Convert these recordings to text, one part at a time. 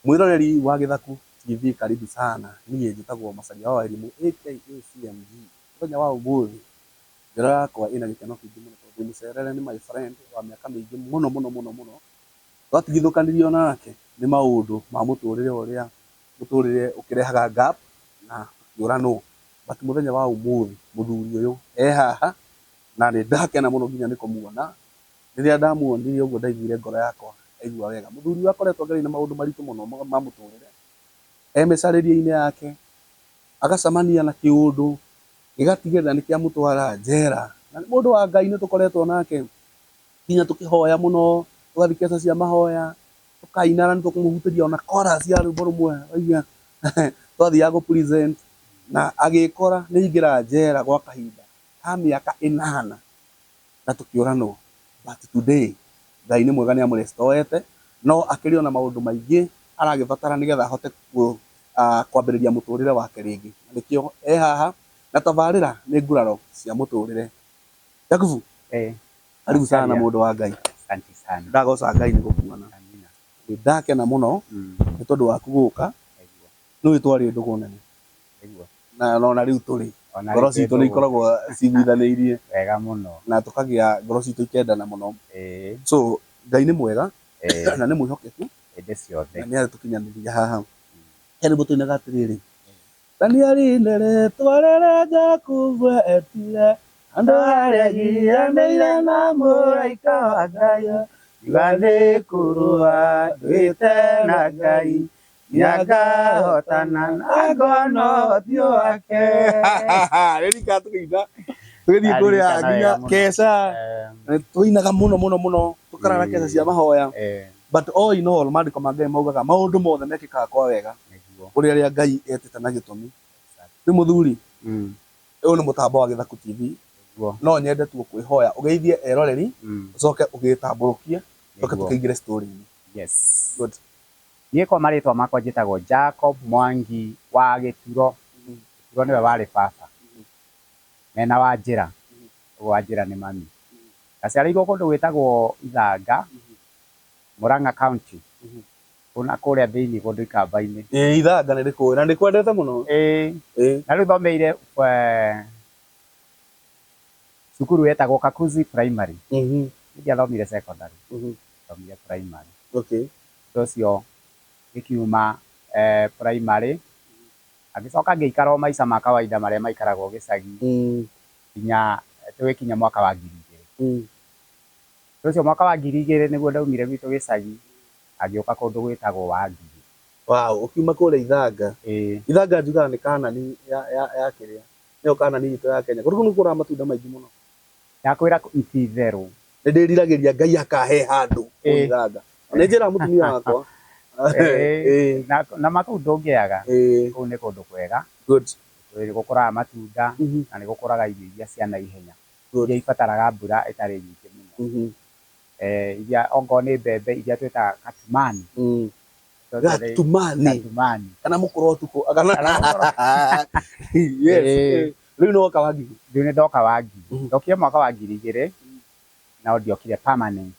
Mwiroreri wa Githaku TV, karibu sana. Niĩ njĩtagwo Macharia wa Wairimũ aka CMG. Mũthenya wa ũmũthĩ ngoro yakwa ĩna gĩkeno kĩingĩ mũno tondũ ndĩmũcerere nĩ my friend wa mĩaka mĩingĩ mũno. Twatigithũkanirio nake nĩ maũndũ ma mũtũrĩre ũrĩa mũtũrĩre ũkĩrehaga gap na kĩũranwo. But mũthenya wa ũmũthĩ mũthuri ũyũ haha na nĩ ndakena mũno nginya nĩ kũmuona. Rĩrĩa ndamuonire ũguo ndaiguire ngoro yakwa aigua wega. Mũthuri ũyũ akoretwo agereire na maũndũ maritũ mũno ma mũtũrĩre. Mĩcarĩrie-inĩ yake agacemania na kĩũndũ gĩgatigĩrĩra nĩ kĩamũtwara njera. Na nĩ mũndũ wa Ngai, nĩ tũkoretwo nake nginya tũkĩhoya mũno, tũgathiĩ kesha cia mahoya, tũkaina na nĩ tũkũmũhutĩria ona chorus ya rwĩmbo rũmwe waigua twathiaga gũ present na agĩkora nĩ aingĩra njera gwa kahinda ka mĩaka 8 na tũkĩũranwo. But today Ngai nĩ mwega, nĩ amũrestorete, no akĩrĩ ona maũndũ maingĩ aragĩbatara nĩgetha ahote kwambĩrĩria mũtũrĩre wake rĩngĩ. Nĩkĩo haha na tabarĩra nĩ nguraro cia mũtũrĩre. Jakubu, karibu sana mũndũ wa Ngai. Asante sana. Ndagoca Ngai nĩ gũkuona. Nĩ ndakena mũno nĩ tondũ waku gũka. Nĩ twarĩ ndũgũ nene na ona rĩu tũrĩ ngoro citũ nĩ ikoragwo ciguithanĩirie wega mũno na tũkagĩa ngoro citũ ikendana mũno. So Ngai nĩ mwega na nĩ mwĩhokeku hĩndĩ ciothe, na nĩ atũkinyanĩria haha. Rĩmbo tũinaga atĩrĩrĩ: Danieli rĩtwa rĩrĩa Jakubu etire, andũ arĩa gianĩire na mũraika wa Ngai, iga kũrũa ndwĩte na Ngai, nyangahotana na ngono ũthiũ wake. Rĩrika tũkĩina tũgĩthiĩ kũrĩa nginya kesha, tũinaga mũno tũkarara kesha cia mahoya. But all in all, maandĩko ma Ngai maugaga maũndũ mothe mekĩkaga kwa wega kũrĩ arĩa Ngai etĩte na gĩtũmi. Rĩu mũthuri, ũyũ nĩ mũtambo wa Githaku TV, no nyende tu kwĩhoya ũgeithie eroreri, ũcoke ũgĩtambũrũkie, ũcoke tũkĩingĩre story-inĩ. Yes. Good. Niĩ kwa marĩtwa makwa njĩtagwo Jacob Mwangi wa Gĩturo. Gĩturo nĩwe warĩ baba, mena Wanjĩra, ũguo Wanjĩra nĩ mami. Ndaciarĩirwo kũndũ gwĩtagwo Ithanga, Murang'a County, kuna kũrĩa thĩinĩ kũndũ ikamba-inĩ. Ithanga nĩ rĩkũĩ na nĩkwendete mũno. Na rĩu thomeire cukuru wetagwo Kakuzi Primary. Ndiathomire secondary, thomire primary. Ũcio gĩkiuma primary, agĩcoka ngĩikara maica ma kawaida marĩa maikaragwo gĩcagi nginya tũgĩkinya mwaka wa 2000. Ũcio mwaka wa 2000 nĩguo ndaumire gwitũ gĩcagi, agĩũka kũndũ gwĩtagwo Wangigĩ. Wow, ũkiuma kũrĩa Ithanga. Ithanga njugaga nĩ Kanani ya kĩrĩa, nĩyo Kanani itũ ya Kenya. Kũrĩa kũrĩa matunda maingĩ mũno. Ndakwĩra ti itherũ, nĩ ndĩriragĩria Ngai akahe handũ kũu Ithanga. Nĩ njĩra mũtumia wakwa. Na makũu ndũngĩaga, kũu nĩ kũndũ kwega. Nĩ gũkũraga matunda na nĩ gũkũraga irio iria cia naihenya, iria ibataraga mbura ĩtarĩ nyingĩ mũno. Iria ongo nĩ mbembe iria twĩtaga katumani. Katumani kana mũkũro ũtukũ. Rĩu nĩ woka Wangigĩ? Rĩu nĩ ndoka Wangigĩ, ndokire mwaka wa 2000 na ndiokire permanent.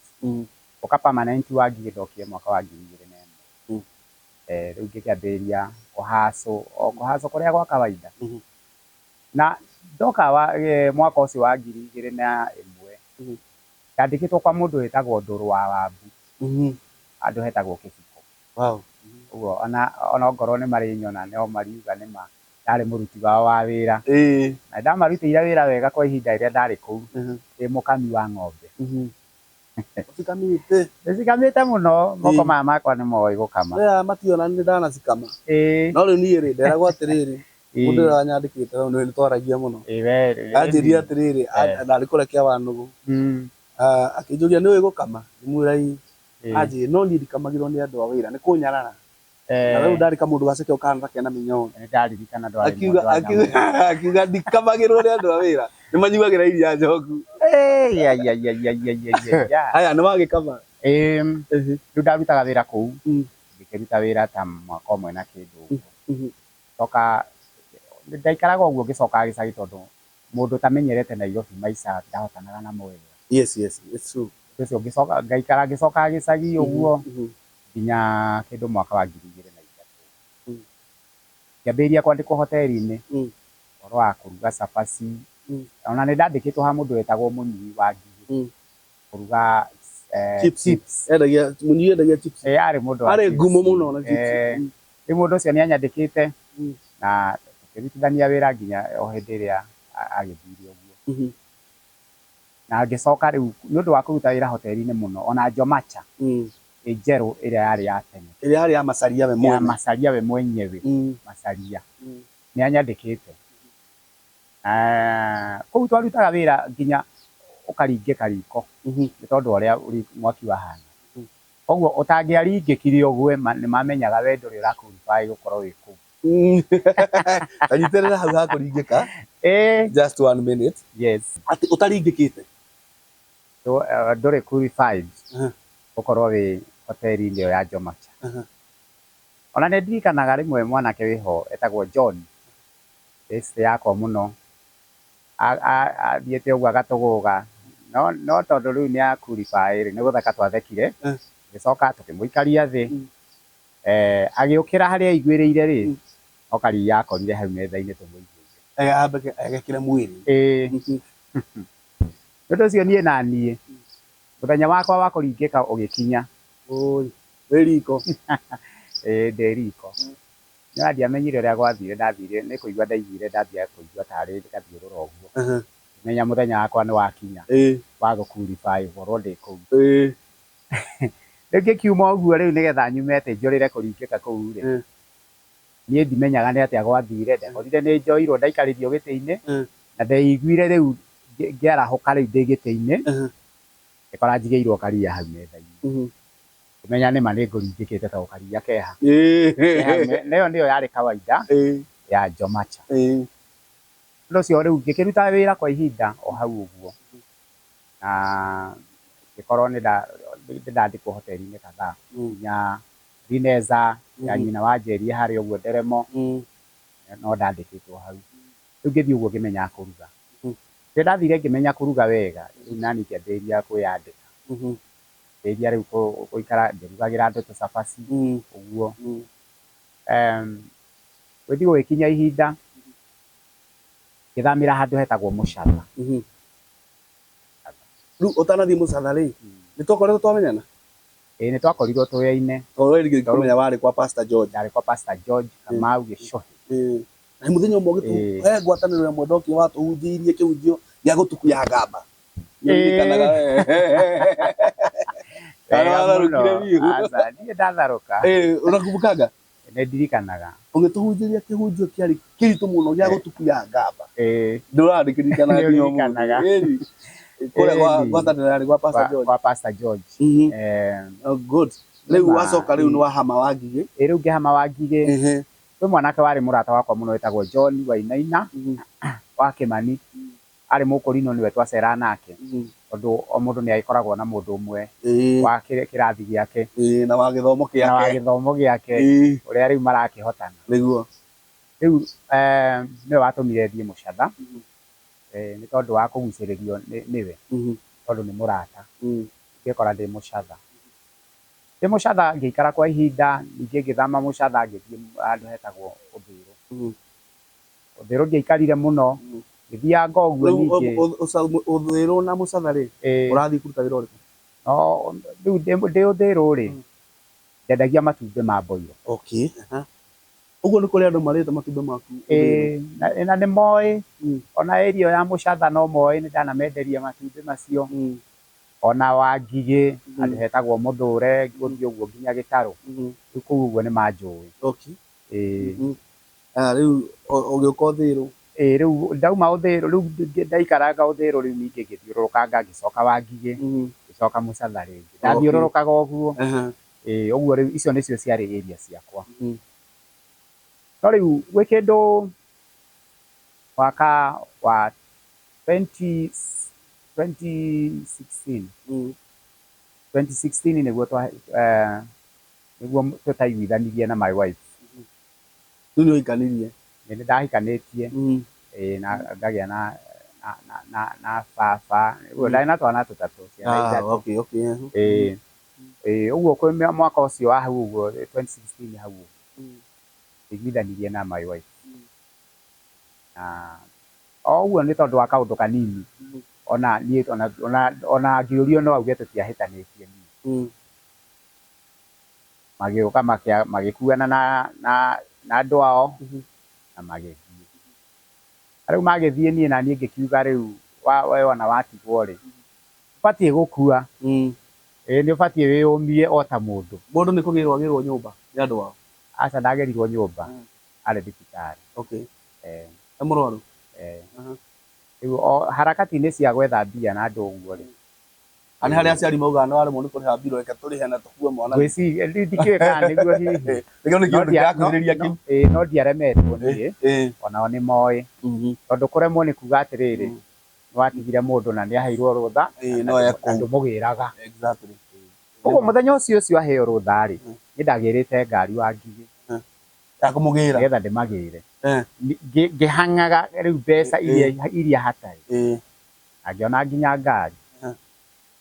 Oka permanent Wangigĩ ndokire mwaka wa 2001. Rĩu ngĩkĩambĩrĩria kũhacũ kũrĩa gwa kawaida. Na ndoka mwaka ũcio wa 2001, ndandĩkĩtwo kwa mũndũ wĩtagwo Ndũrũ wa Wambu, handũ hetagwo Kĩbiko. Ũguo ona ngorwo nĩ marĩ nyona no mariuga nĩma ndarĩ mũruti wao wa wĩra. Na ndamarutĩire wĩra wega kwa ihinda rĩrĩa ndarĩ kũu, ndĩ mũkami wa ng'ombe. Ndĩcikamĩte mũno, moko maya makwa nĩ moĩ gũkama. Mationa nĩ ndanacikama. No rĩu niĩ rĩ, nderagwo atĩrĩrĩ, mũndũ ũrĩa wanyandĩkĩte nĩ twaragia mũno. Anjĩrire atĩrĩrĩ, ndarĩ kũrekia Wanũgũ, akĩnjũria nĩũĩ gũkama? Ngĩmwĩra anjĩrĩ no niĩ ndikamagĩrwo nĩ andũ a wĩra, nĩ kũnyarara. Na rĩu ndarĩ kamũndũ gaceke ũkahana kena mĩnyoo. Akiuga ndikamagĩrwo nĩ andũ a wĩra, nĩ manyuagĩra iria njoku. Haya nĩ wagĩkama? Rĩu ndarutaga wĩra kũu, ngĩkĩruta wĩra ta mwaka ũmwe na kĩndũ. Coka ndaikaraga ũguo ngĩcoka gĩcagi tondũ mũndũ ũtamenyerete Nairobi maica ndahotanaga namo wega. Yes, it's true. Ũcio ngĩcoka ngaikara ngĩcoka gĩcagi ũguo nginya kĩndũ mwaka wa 2000. ngĩambĩrĩria kwandĩkwo hoteli-inĩ ũhoro wa kũruga cabaci, ona nĩ ndandĩkĩtwo ha mũndũ wetagwo Mũnyui wa Ngigĩ kũruga chips. Mũnyui endagia chips. Arĩ mũndũ arĩ ngumo mũno na chips. Rĩu mũndũ ũcio nĩ anyandĩkĩte na tũkĩrutithania wĩra nginya o hĩndĩ ĩrĩa agĩthire ũguo. Na ngĩcoka rĩu nĩ ũndũ wa kũruta wĩra hoteli-inĩ mũno, ona Jomacha njerũ ĩrĩa yarĩ ya tene, ĩrĩa yarĩ ya Macharia we mwenyewe, Macharia we mwenyewe, Macharia nĩ anyandĩkĩte. Kũu twarutaga wĩra nginya ũkaringĩka riko nĩ tondũ ũrĩa mwaki wahana. Koguo ũtangĩaringĩkire ũguo nĩ mamenyaga we ndũrĩ ũra-qualify gũkorwo wĩ kũu. Kanyitĩrĩra hau ha kũringĩka. Just 1 minute. Yes. Atĩ ũtaringĩkĩte ndũrĩ qualified gũkorwo wĩ hoteli-inĩ ĩyo ya Jomacha. Ona nĩ ndirikanaga rĩmwe mwanake wĩho etagwo John, best yakwa mũno, athiĩte ũguo agatũgũga no tondũ rĩu nĩ a-qualify nĩ gũtheka twathekire, gĩcoka tũkĩmũikaria thĩ, agĩũkĩra harĩa aiguĩrĩire rĩ, no karia akorire hau metha-inĩ tũmũiguĩire, agekĩra mwĩrĩ. Nĩ ũndũ ũcio niĩ na niĩ mũthenya wakwa wa kũringĩka ũgĩkinya, wĩ riko. Ndĩ riko. No ndiamenyire ũrĩa gwathire, ndathire nĩ kũigua ndaiguire, ndambia kũigua tarĩ gathiũrũra ũguo, menya mũthenya wakwa nĩ wakinya wa gũ-qualify gũkorwo ndĩ kũu. Rĩu ngĩkiuma ũguo rĩu nĩgetha nyume atĩ njũrĩre kũringĩka kũu rĩ, niĩ ndimenyaga nĩ atĩa gwathire, ndekorire nĩ njoirwo ndaikarĩrio gĩtĩ-inĩ na ndeiguire rĩu ngĩarahũka rĩu ndĩ gĩtĩ-inĩ, ngĩkora njigĩirwo karia hau metha-inĩ, ngĩmenya nĩma nĩ ngũringĩkĩte tondũ karia keha. Nayo nĩyo yarĩ kawaida ya Jomacha. Ũndũ ũcio rĩu ngĩkĩruta wĩra kwa ihinda o hau ũguo, na ngĩkorwo nĩ ndandĩkwo hoteli-inĩ kadhaa, nginya Rineza ya nyina wa Njeri harĩa ũguo Nderemo, no ndandĩkĩtwo hau. Rĩu ngĩthiĩ ũguo ngĩmenyaga kũruga. Rĩrĩa ndathire ngĩmenya kũruga wega, rĩu naniĩ ngĩambĩrĩria kwĩyandĩka, ngĩambĩrĩria rĩu gũikara ngĩrugagĩra andũ tũcabaci ũguo. Gũthiĩ gũgĩkinya ihinda ngĩthamĩra handũ hetagwo Mũchatha. Rĩu ũtanathiĩ Mũchatha rĩ, nĩ twakoretwo twamenyana? Nĩ twakorirwo tũyaine. Tondũ we ngĩkũmenya warĩ kwa Pastor George. Ndarĩ kwa Pastor George Kamau Gĩcohi. Na mũthenya ũmwe ũgĩtũhe ngwatanĩro ĩmwe ndokire watũhunjĩirie kĩhunjio gĩa gũtukuya ngamba. Nĩũririkanaga we? Niĩ ndatharũka. Unakumbukanga? Nĩ ndirikanaga. Ũgĩtũhunjĩria kĩhunjio kĩarĩ kĩritũ mũno gĩa gũtukuya ngamba. Ndũrarĩkĩrĩkana nginya kũrĩa ngwatanĩro yarĩ gwa Pastor George. Kwa Pastor George. Good. Rĩu wacoka rĩu nĩ wahama Wangigĩ. Rĩu ngĩhama Wangigĩ. Kwĩ mwanake warĩ mũrata wakwa mũno wetagwo John Wainaina wa Kĩmani, arĩ Mũkũrinũ, nĩwe twaceraga nake, tondũ o mũndũ nĩ agĩkoragwo na mũndũ ũmwe wa kĩrathi gĩake na wa gĩthomo gĩake ũrĩa rĩu marakĩhotana. Nĩguo. Rĩu nĩwe watũmire thiĩ Mũchatha, nĩ tondũ wa kũgucĩrĩrio nĩwe, tondũ nĩ mũrata. Ngĩkora ndĩ Mũchatha. Ndĩ Mũchatha ngĩikara kwa ihinda, ningĩ ngĩthama Mũchatha ngĩthiĩ handũ hetagwo Ũthĩĩro. Ũthĩĩro ndiaikarire mũno, ngĩthianga ũguo ningĩ. Ũthĩĩro na Mũchatha rĩ, ũrathiĩ kũruta wĩra ũrĩkũ? Rĩu ndĩ Ũthĩĩro rĩ, ndendagia matumbĩ ma mboiro. Ũguo nĩ kũrĩ andũ marĩte matumbĩ maku? Na nĩ moĩ, ona area ya Mũchatha no moĩ, nĩ ndanamenderia matumbĩ macio. Ona Wangigĩ handũ hetagwo Mũthũre, gũthiĩ ũguo nginya Gĩtarũ, rĩu kũu ũguo nĩ manjũĩ. Rĩu ũgĩũka Ũthĩĩro? Rĩu ndauma Ũthĩĩro, rĩu ndaikaranga Ũthĩĩro, rĩu ningĩ ngĩthiũrũrũkanga ngĩcoka Wangigĩ, ngĩcoka Mũchatha rĩngĩ, ndathiũrũrũkaga ũguo. Ũguo rĩu icio nĩcio ciarĩ area ciakwa. No rĩu gwĩ kĩndũ mwaka wa 2016 nĩguo tũtaiguithanirie na my wife. Rĩu nĩ ũhikanirie? Nĩ ndahikanĩtie na ngagĩa na baba, ũguo ndarĩ na twana tũtatũ, ciana ithatũ. Ũguo kwĩ mwaka ũcio wa hau ũguo 2016 hau iguithanirie na my wife na oguo nĩ tondũ wa kaũndũ kanini ona niĩ ona ngĩũrio no auge tũtiahĩtanĩtie niĩ magĩũka magĩkuana na andũ ao na magĩthiĩ rĩu magĩthiĩ niĩ na niĩ ngĩkiuga rĩu we ona watigwo rĩ ũbatiĩ gũkua nĩ ũbatiĩ wĩyũmie o ta mũndũ nĩ kũgĩrwo agĩrwo nyũmba nĩ andũ ao aca ndagerirwo nyũmba arĩ thibitarĩ mũrwaru rĩu harakati-inĩ cia gwetha mbia na andũ ũguo rĩ nĩ harĩa aciari maugaga nĩ waremwo nĩ kũrĩha mbiro reke tũrĩhe na tũkue mwana ngwĩciria ndikĩũĩ kana nĩguo hihi no ndiaremetwo niĩ onao nĩ moĩ tondũ kũremwo nĩ kuga atĩrĩrĩ nĩ watigire mũndũ na nĩ aheirwo rũtha andũ mũgĩraga ũguo mũthenya ũcio aheo rũtha rĩ nĩ ndagĩrĩte ngari wa ngigĩ ya kũmũgĩra nĩgetha ndĩmagĩre ngĩhangaga rĩu mbeca iria hatarĩ na ngĩona nginya ngari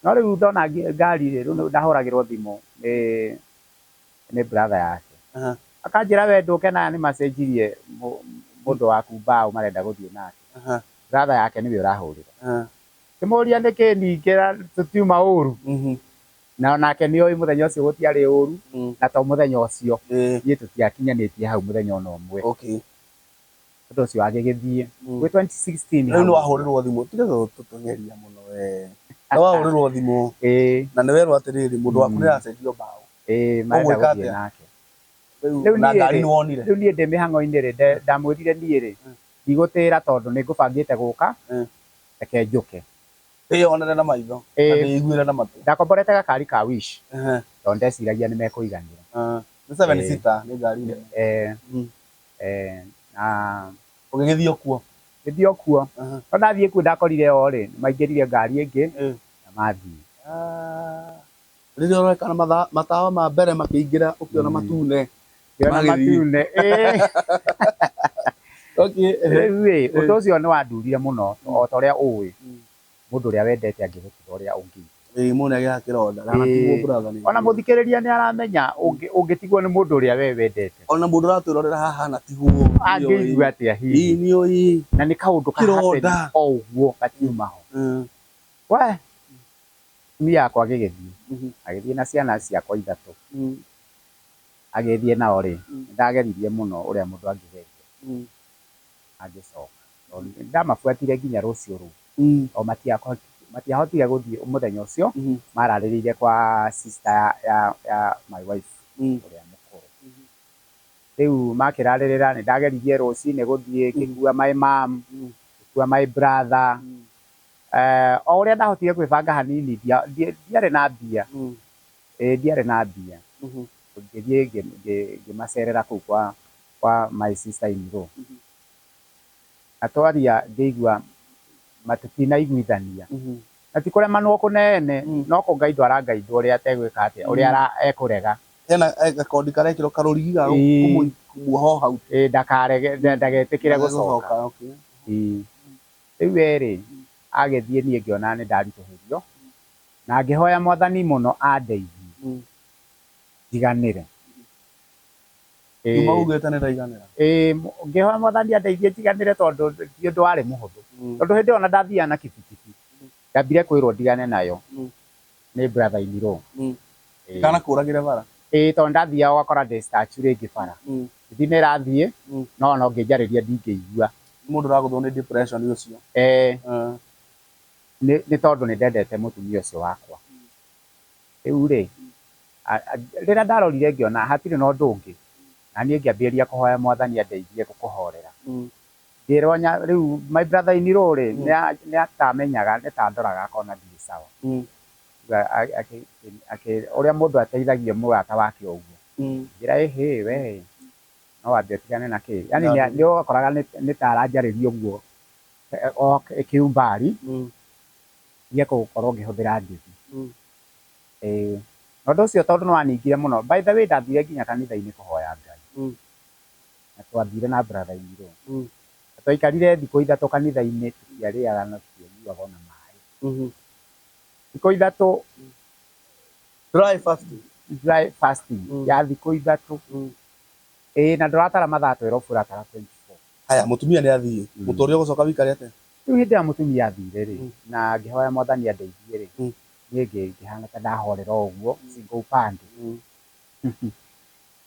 no rĩu ndona ngari rĩu ndahũragĩrwo thimũ nĩ brother yake akanjĩra we ndũke naya nĩ macenjirie mũndũ waku mbaũ marenda gũthiĩ nake brother yake nĩwe ũrahũrĩra ngĩmũria nĩkĩ ningĩ tũtiuma ũru na nake nĩoĩ mũthenya ũcio gũtiarĩ ũru na to mũthenya ũcio niĩ tũtiakinyanĩtie hau mũthenya ona ũmwe ũndũ ũcio agĩgĩthiĩ gwĩ 2016 rĩu nĩ wahũrĩrwo thimũ tiga tũtũngeria mũno we nĩ wahũrĩrwo thimũ na nĩ werwo atĩrĩrĩ mũndũ waku nĩ aracenjio mbaũ marenda gũthiĩ nake rĩu niĩ ndĩ mĩhang'o-inĩ rĩ ndamwĩrire niĩ rĩ ndigũtĩra tondũ nĩ ngũbangĩte gũka reke njũke onere na maitho iguĩre na matũ ndakomborete gakari ka Wish tondũ ndeciragia nĩ mekũiganĩra nĩ 7 seater nĩ ngari na ũgĩgĩthiĩ kuo gĩthiĩ kuo no ndathiĩ kuo ndakorire o rĩ maingĩrire ngari ĩngĩ na mathiĩ rĩrĩa ũrekana matawa ma mbere makĩingĩra ũkĩona matune rĩu ũndũ ũcio nĩ wandurire mũno o ta ũrĩa ũĩ mũndũ ũrĩa wendete angĩgũtiga ũrĩa ũngĩ mũndũ agĩaga kĩronda ndanatigwo brother ona mũthikĩrĩria nĩ aramenya ũngĩtigwo nĩ mũndũ ũrĩa we wendete ona mũndũ ũratwĩrorera haha natigwo angĩigua atĩa hihi na nĩ kaũndũ kahapeni o ũguo gatiuma ho we mia yakwa agĩgĩthiĩ na ciana ciakwa ithatũ agĩthiĩ nao rĩ ndageririe mũno ũrĩa mũndũ angĩgeria agĩcoka ndamabuatire nginya rũciũ rũu o matiahotire gũthiĩ mũthenya ũcio mararĩrĩire kwa sister ya my wife ũrĩa mũkũrũ rĩu makĩrarĩrĩra nĩ ndageririe rũcinĩ gũthiĩ ngĩkua my mom ngĩkua my brother o ũrĩa ndahotire gwĩbanga hanini ndiarĩ na mbia ndiarĩ na mbia ngĩthiĩ ngĩmacerera kũu kwa my sister in law na twaria ngĩigua matutinaiguithania na ti kũremanwo kũnene no kũ Ngai ndwarangaindo ũrĩa ategwĩka atĩa ũrĩa ekũrega hena gakondi karekĩrwo karũrigi ga kũmuoho hau ndagetĩkĩre gũcoka rĩu erĩ agĩthiĩ niĩ ngĩona nĩ ndaritũhĩrio na ngĩhoya Mwathani mũno andeithie njiganĩre ngĩhoya Mwathani andeithie njiganĩre tondũ ti ũndũ warĩ mũhũthũ tondũ hĩndĩ ĩyo ona ndathiaga na kibikibi ndambire kwĩrwo ndigane nayo nĩ brother in law kana kũragĩre bara tondũ ndathiaga ũgakora ndĩ statue rĩngĩ bara ithi nĩ rathiĩ no ngĩnjarĩria ndingĩigua mũndũ ũragũthwo nĩ depression ũcio nĩ tondũ nĩ ndendete mũtumia ũcio wakwa rĩu rĩ rĩrĩa ndarorire ngĩona hatirĩ na ũndũ ũngĩ na niĩ ngĩambĩrĩria kũhoya Mwathani andeithie gũkũhorera ngĩrwo rĩu my brother in law rĩ nĩ atamenyaga nĩ tandoraga akona ndirĩ sawa ũrĩa mũndũ ateithagia mũrata wake ũguo njĩra ĩhĩ we no wambe ũtigane na kĩ yani nĩ ũkoraga nĩ ta aranjarĩria ũguo kĩumbari gĩa gũkorwo ngĩhũthĩra ndithi na ũndũ ũcio tondũ nĩ waningire mũno by the way ndathire nginya kanitha-inĩ kũhoya Ngai na twathire na brother in law twaikarire thikũ ithatũ kanitha-inĩ tũtiarĩaga na tũtianyuaga ona maĩ thikũ ithatũ dry fasting ya thikũ ithatũ na ndoratara mathaa 12 uratara 24. Haya mutumia ni athii mutorio gucoka wikari ate riu hindi ya mutumia athire ri na ngihoya mwathani andeithie ri nie ngihana ta ndahorera uguo single pande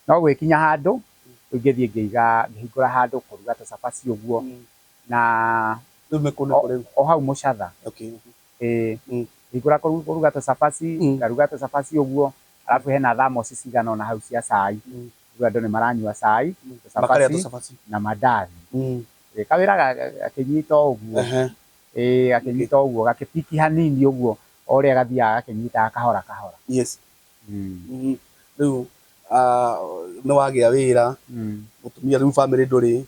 no gwikinya handu ngithie ngihingura handu kuruga ta cabaci uguo na o hau mucatha ngihingura kuruga ta cabaci ngaruga ta cabaci uguo alafu hena thamos cigana ona hau cia cai riu andu ni maranyua cai cabaci na mandathi kawira gakinyita uguo gakinyita uguo gakipiki hanini uguo oria gathia gakinyita kahora kahora. Yes. Riu ni wagia wira mutumia riu family nduri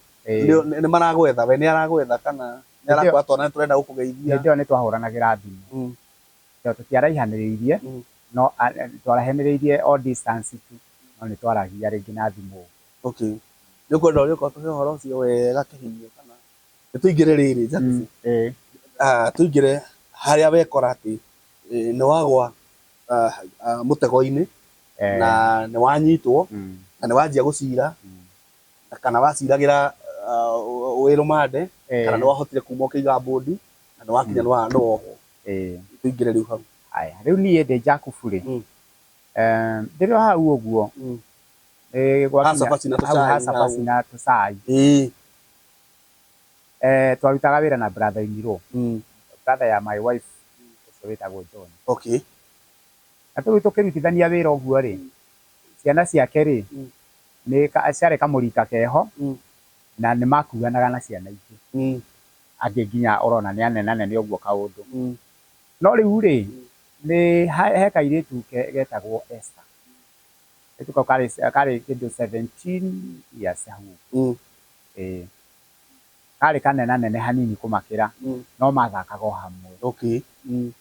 ni maragwetha we ni aragwetha kana ni arakwatona turenda gukugeithia ndio ni twahuranagira thimu tutiaraihaniriirie no twaraheneriirie all distance tu no ni twaragia ringi na thimu. Okay. Nikwenda uria ko tuhe horo cio wega kihinyo kana nituingire riri Jackson tuingire haria wekora ati ni wagwa mutego-ini na ni wanyitwo na ni wanjia gucira kana waciragira wirumande kana ni wahotire kuma ukiiga bodi na ni wakinya ni woho tuingire riu hau. Aya riu nie ndi Jakubu ri ndiri hau uguo cabaci na tucai twarutaga wira na brother Imiro brother ya my wife ucio witagwo John. Okay. Na tå tå kä rutithania wä ra å guo rä ciana ciake rä nä ciarä kamå keho na nä makuanaga na ciana ingä angä nginya orona nä anenanene å guo kaå ndå no rä u rä nä he kairä tu getagwo Esther ä tukau karä kä ndå 17 years hau karä kanenanene hanini kå makä ra no mathakaga o hamwe. Okay.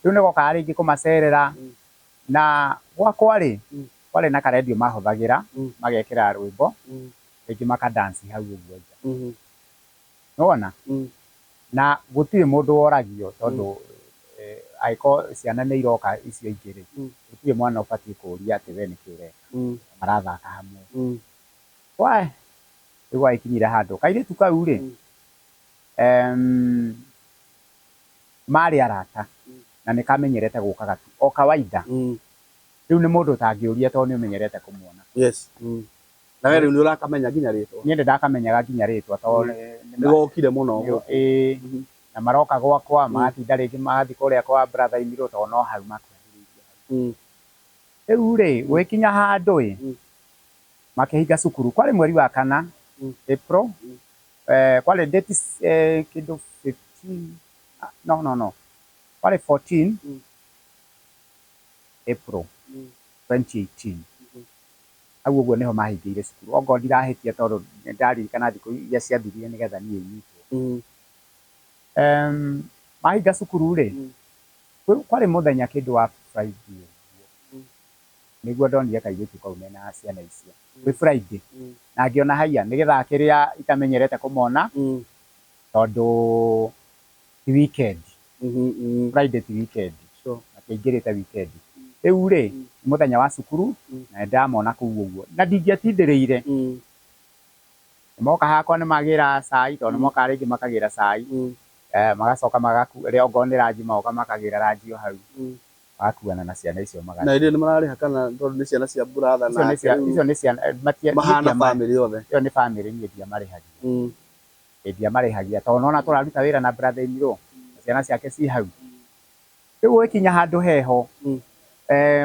Rä u nä gokaga rä ngä kå macerera na gwakwa rĩ kwarĩ na karedio mahũthagĩra magekĩra rwĩmbo rĩngĩ makadansi hau ũguo nja nĩwona na gũtirĩ mũndũ woragio tondũ angĩkorwo ciana nĩ iroka icio ingĩ rĩ gũtirĩ mwana ũbatiĩ kũũria atĩ we nĩkĩ ũreka marathaka hamwe rĩu gwagĩkinyire handũ kairĩtu kau rĩ marĩ arata na nä kamenyerete gũkaga tu o kawaida rĩu nĩ mũndũ ũtangĩũria tondũ nĩ ũmenyerete kũmuona. Yes. Na we rĩu nĩ ũrakamenya nginya rĩtwa? Niĩ ndakamenyaga nginya rĩtwa tondũ nĩ gokire mũno na maroka gwakwa magatinda rĩngĩ magathiĩ kũrĩa kwa brother Imiro tondũ no hau makuhĩrĩirie rĩu rĩ gwĩkinya handũ makĩhinga cukuru kwarĩ mweri wa kana April kwarĩ date kĩndũ 15 no kwarĩ 14 April 2018 hau ũguo nĩho mahingĩire cukuru ongo ndirahĩtia tondũ nĩndaririkana thikũ iria ciathirire nĩgetha niĩ nyitwo mahinga cukuru rĩ kwarĩ mũthenya kĩndũ wa Friday nĩguo ndonire kairĩtu kau mena ciana icio gwĩ Friday na ngĩona haiya nĩgetha kĩrĩa itamenyerete kũmona tondũ ti weekend Friday ti weekend akĩingĩrĩte weekend rĩu rĩ mũthenya wa cukuru na ndamona kũu ũguo na ndingĩatindĩrĩire moka hakwa nĩ magĩra cai tondũ moka rĩngĩ makagĩra cai magacoka rĩo ongorwo nĩ ranji magoka makagĩra ranji o hau magakuana na ciana icio na irio nĩ mararĩha kana tondũ nĩ ciana cia brother na icio nĩ ciana mahana family yothe ĩyo nĩ family niĩ ndiamarĩhagia tondũ nona tũraruta wĩra na brother Imiro ciana ciake ci hau rĩu gũgĩkinya handũ heho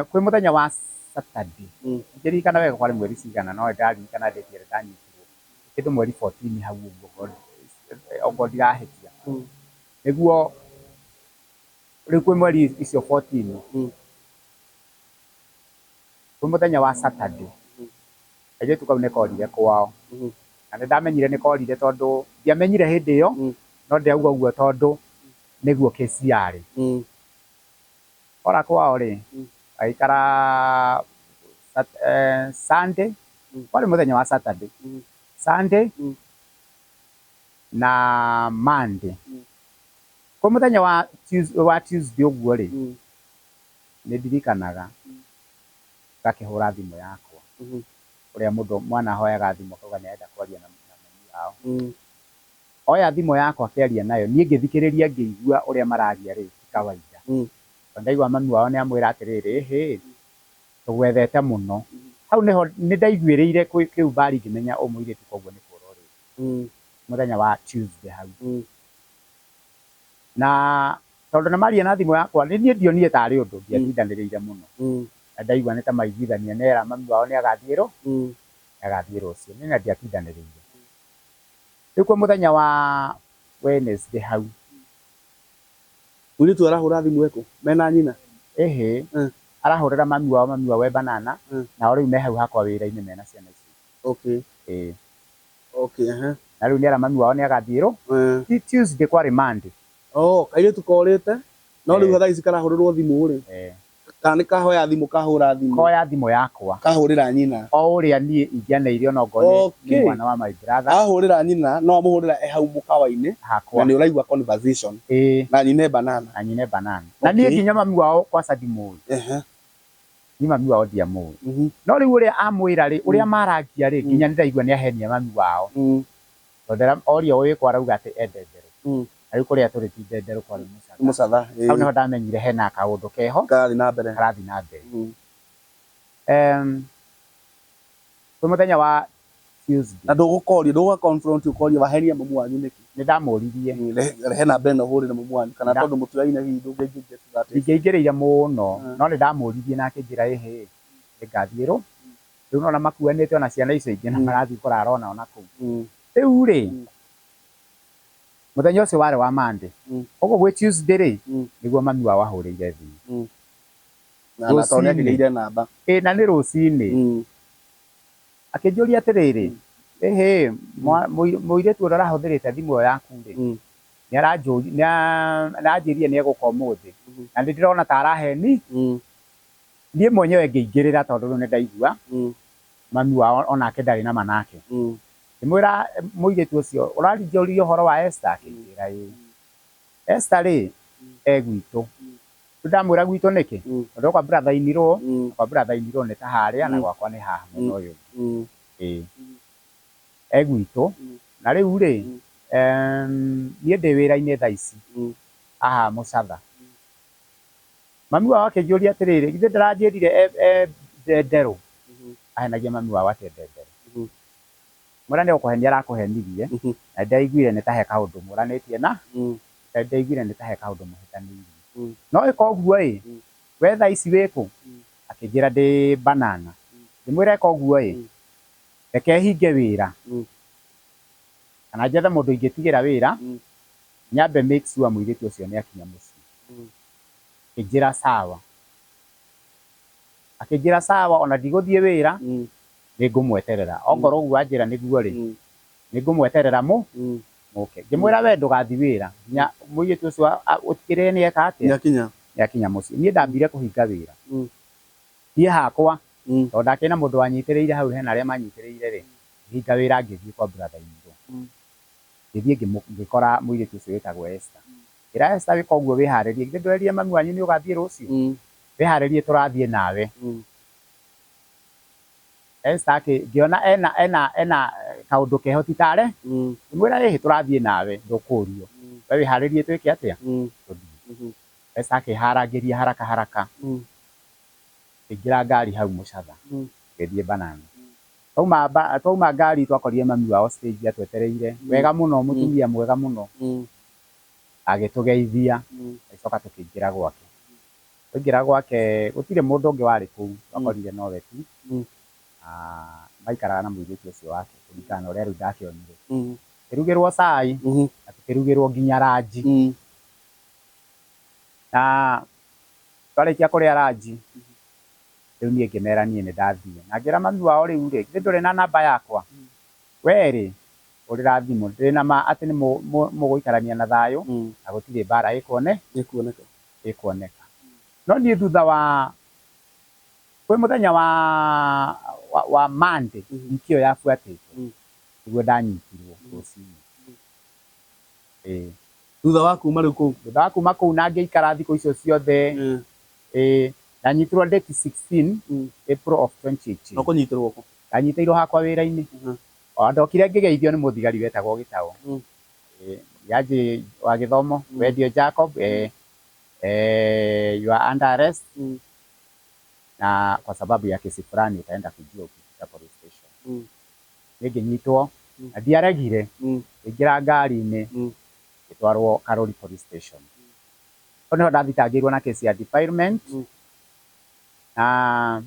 kwĩ mũthenya wa Saturday ngĩririkana wega kwarĩ mweri cigana no ndaririkana ndĩti ĩrĩa ndanyitirwo kĩndũ mweri 14 hau ũguo ongo ndirahĩtia nĩguo rĩu kwĩ mweri icio 14 kwĩ mũthenya wa Saturday kairĩtu kau nĩ korire kwao na nĩ ndamenyire nĩ korire tondũ ndiamenyire hĩndĩ ĩyo no ndĩrauga ũguo tondũ nĩguo kĩci yarĩ ora kwao rĩ aikara Sunday kwarĩ mũthenya wa Saturday Sunday na Monday kwĩ mũthenya wa Tuesday ũguo rĩ nĩ ndirikanaga ngakĩhũra thimũ yakwa kuria mundu mwana hoyaga thimu akauga nĩ arenda kwaria na mami wao oya thimu yakwa akiaria nayo niĩ ngĩthikĩrĩria ngĩigua ũrĩa mararia rĩ ti kawaida ndaigua mami wao nĩ amwĩra atĩrĩrĩ hĩ tũgwethete mũno hau nĩho nĩ ndaiguĩrĩire kĩu mbari ngĩmenya mũirĩtu koguo nĩ kũrwo rĩ mũthenya wa Tuesday hau na tondũ nĩ maria na thimũ yakwa nĩ niĩ ndionire tarĩ ũndũ ndiatindanĩrĩire mũno ndaigua nĩ ta maiguithania nera mami wao nĩ agathiĩ rũciũ niĩ ndiatindanĩrĩire rĩu kwa mũthenya wa Wednesday hau mũirĩtu arahũra thimũ eko mena nyina arahũrĩra mami wao we Banana na rĩu me hau hakwa wĩra-inĩ mena ciana ici na rĩu nĩera mami wao nĩ agathiĩ ti Tuesday kwarĩ Monday kairĩtu korĩte no rĩu thaa ici karahũrĩrwo thimũ rĩ kana nĩ kahoya thimũ kahũra thimũ koya thimũ yakwa kahũrĩra nyina ũrĩa niĩ ingĩaneire ona ngone nĩ mwana wa my brother ahũrĩra nyina no amũhũrĩra hau mũkawa-inĩ na nĩ ũraigua conversation na nyine Banana na niĩ nginya mami wao kwaca ndimũĩ ni mami wao ndiamũĩ no rĩu ũrĩa amwĩra rĩ ũrĩa maragia rĩ nginya nĩ ndaigua nĩ ahenia mami wao tondũ oria ũyũ kwa arauga atĩ endenderũ rĩu kũrĩa tũrĩ ti ndenderũ kwarĩ mũcatha hau nĩho ndamenyire hena kaũndũ keho karathiĩ na mbere kwĩ mũthenya wa Tuesday na ndũgũga confront ũkoria wahenia mamu wanyu nĩkĩ nĩ ndamũririe rehe na mbere na ũhũrĩre mamu wanyu kana tondũ mũtũraine hihi ndingĩingĩrĩire mũno no nĩ ndamũririe na akĩnjĩra ĩhĩ nĩngathiĩ rĩu nona makuanĩte ona ciana icio ingĩ na marathiĩ kũrara ona kũu rĩu rĩ mũthenya ũcio warĩ wa Monday ũguo gwĩ Tuesday rĩ nĩguo mami wao ahũrĩire thimũ na tondũ nĩakĩgĩire namba na nĩ rũcinĩ akĩnjũria atĩrĩrĩ ĩhĩ mũirĩtu ũrĩa arahũthĩrĩte thimũ ĩyo yaku rĩ nĩaranjĩrire nĩ egũka ũmũthĩ na nĩ ndĩrona ta araheni niĩ mwenyewe ngĩingĩrĩra tondũ rĩu nĩ ndaigua mami wao onake ndarĩ na manake ngĩmwĩra mũirĩtu ũcio ũrarinjũria ũhoro wa Esther akĩnjĩra Esther rĩ gwitũ ndamwĩra gwitũ nĩkĩ tondũ kwa brother inirwo nĩ ta harĩa na gwakwa nĩ haha mwena ũyũ gwitũ na rĩu rĩ niĩ ndĩ wĩra-inĩ thaa ici haha mũcatha mami wao akĩnjũria atĩrĩrĩ githĩ ndaranjĩrire ndenderũ ahenagia mami wao atĩ ndenderũ mwĩra nĩ gũkũhenia arakũhenirie na ndaiguire nĩ ta he kaũndũ mũranĩtie na ndaiguire nĩ ta he kaũndũ mũhĩtanĩirie no ĩka ũguo we thaa ici wĩkũ akĩnjĩra ndĩ Banana ngĩmwĩra ĩka ũguo reke hinge wĩra kana njethe mũndũ ingĩtigĩra wĩra nyambe make sure mũirĩtu ũcio nĩ akinya mũciĩ akĩnjĩra sawa ona ndigũthiĩ wĩra nĩngũmweterera ongorwo ũguo anjĩra nĩguo rĩ nĩngũmweterera mũke ngĩmwĩra we ndũgathiĩ wĩra nginya mũirĩtu ũcio ũtigĩrĩre nĩeka atĩa nĩakinya mũciĩ niĩ ndambire kũhinga wĩra thiĩ hakwa tondũ ndakĩna mũndũ wanyitĩrĩire hau hena arĩa manyitĩrĩire rĩ hinga wĩra ngĩthiĩ kwa brother inirwo ngĩthiĩ ngĩkora mũirĩtu ũcio wĩtagwo Esther ĩra Esther wĩka ũguo wĩharĩrie githĩ ndũrerire mami wanyu nĩ ũgathiĩ rũciũ wĩharĩrie tũrathiĩ nawe Esther ngĩona ena kaũndũ keho ti tare ngĩmwĩra ĩhĩ tũrathiĩ nawe ndũkũrio we wĩharĩrie twĩke atĩa tũthiĩ Esther akĩharangĩria haraka ngĩingĩra ngari hau mũcatha ngĩthiĩ Banana twauma ngari twakorire mami wao stage atwetereire wega mũno mũtumia mwega mũno agĩtũgeithia agĩcoka tũkĩingĩra gwake twaingĩra gwake gũtirĩ mũndũ ũngĩ warĩ kũu twakorire nowe tu maikaraga na mũirĩtu ũcio wake kũringana na ũrĩa rĩu ndakĩonire tũkĩrugĩrwo cai na tũkĩrugĩrwo nginya ranji na twarĩkia kũrĩa ranji rĩu niĩ ngĩmera niĩ nĩ ndathiĩ na ngĩra mami wao rĩu rĩ githĩ ndũrĩ na namba yakwa we rĩ ũrĩra thimũ ndĩrĩ na ma atĩ nĩ mũgũikarania na thayũ na gũtirĩ mbara ĩkuoneka no niĩ thutha wa kwĩ mũthenya wa Monday wiki ĩyo yabuatĩte nĩguo ndanyitirwo rũcinĩ thutha wa kuma kũu na ngĩikara thikũ icio ciothe ndanyitirwo date 16 April of 2018 no kũnyitirwo kũ Ndanyitĩirwo hakwa wĩra-inĩ. O ndokire ngĩgeithio nĩ mũthigari wetagwo Gĩtaũ. Yaji wa gĩthomo, wendio Jacob, you are under arrest. Na kwa sababu ya kesi fulani utaenda kujua ukifika police station. Nĩngĩnyitwo, na ndiaregire, ngĩingĩra ngari-inĩ, ngĩtwarwo Karuri police station. Ho nĩho ndathitangĩirwo na kesi ya defilement. Na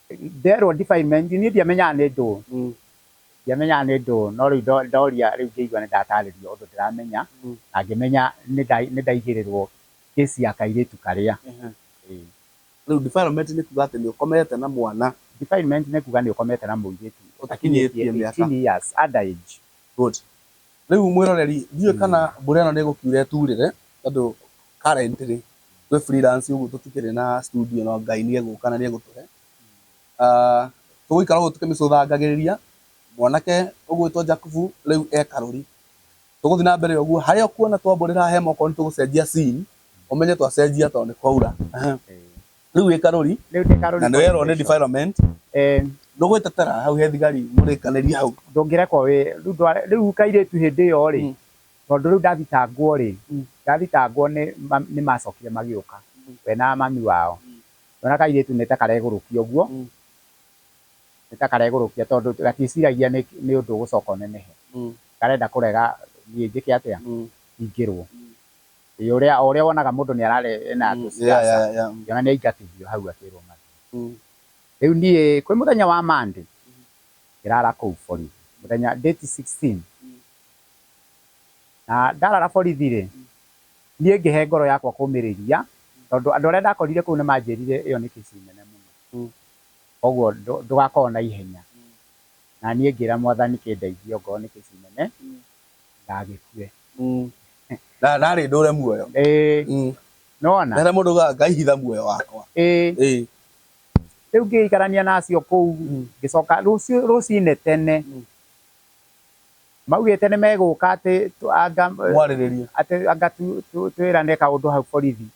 nderwo defilement, niĩ ndiamenyaga nĩ ndũ. Ndiamenyaga nĩ ndũ, no rĩu ndoria rĩu ngĩigua nĩ ndatarĩrio ũndũ ndĩramenya, na ngĩmenya nĩ ndaigĩrĩrwo kesi ya kairĩtu karĩa. Rĩu defilement nĩ kuga atĩ nĩ ũkomete na mwana. Defilement nĩ kuga nĩ ũkomete na mũirĩtu ũtakinyĩtie mĩaka 18 years, underage. Good. Rĩu mwĩroreri, ndiũĩ kana mbura ĩno nĩ ĩgũkiura ĩturĩre, tondũ currently twĩ freelance ũguo tũtikĩrĩ na studio no Ngai nĩ egũka na nĩ egũtũhe. Tũgũikara ũguo tũkĩmĩcũthangagĩrĩria. Mwanake ũgwĩtwo Jakubu rĩu e Karuri. Tũgũthiĩ na mbere ũguo, harĩa ũkuona twambũrĩra hema okorwo nĩ tũgũcenjia scene, ũmenye twacenjia tondũ nĩ kwaura. Rĩu wĩ Karuri, na nĩ werwo nĩ defilement. Ndũgwĩtetera hau he thigari mũrĩkanĩria hau. Ndũngĩrekwo rĩu kairĩtu hĩndĩ ĩyo rĩ, tondũ rĩu ndathitangwo nĩ macokire magĩũka, we na mami wao. Ona kairĩtu nĩ ta karegũrũkia ũguo, nĩ ta karegũrũkia tondũ gatĩciragia nĩ ũndũ ũgũcoka ũnenehe. Karenda kũrega niĩ njĩke atĩa, ingĩrwo. Ũrĩa wonaga mũndũ nĩ arare na tũciaca, ngĩona nĩ aingatithio hau akĩrwo mathiĩ. Rĩu niĩ kwĩ mũthenya wa Monday ngĩrara kũu borithi, mũthenya date 16. Na ndarara borithi rĩ, niĩ ngĩhe ngoro yakwa kũmĩrĩria, tondũ andũ arĩa ndakorire kũu nĩ manjĩrire ĩyo nĩ kĩci nene mũno. Koguo ndũgakorwo na ihenya. Na niĩ ngĩra Mwathani kĩndeithie okorwo nĩ kĩci nene, ndagĩkue. Na narĩ ndũre muoyo. Nĩwona? Nere mũndũ ngaihitha muoyo wakwa. Rĩu ngĩikarania nacio kũu, ngĩcoka rũcinĩ tene. Maugĩte nĩ megũka atĩ mwarĩrĩrie atĩ anga twĩrane kaũndũ hau borithi.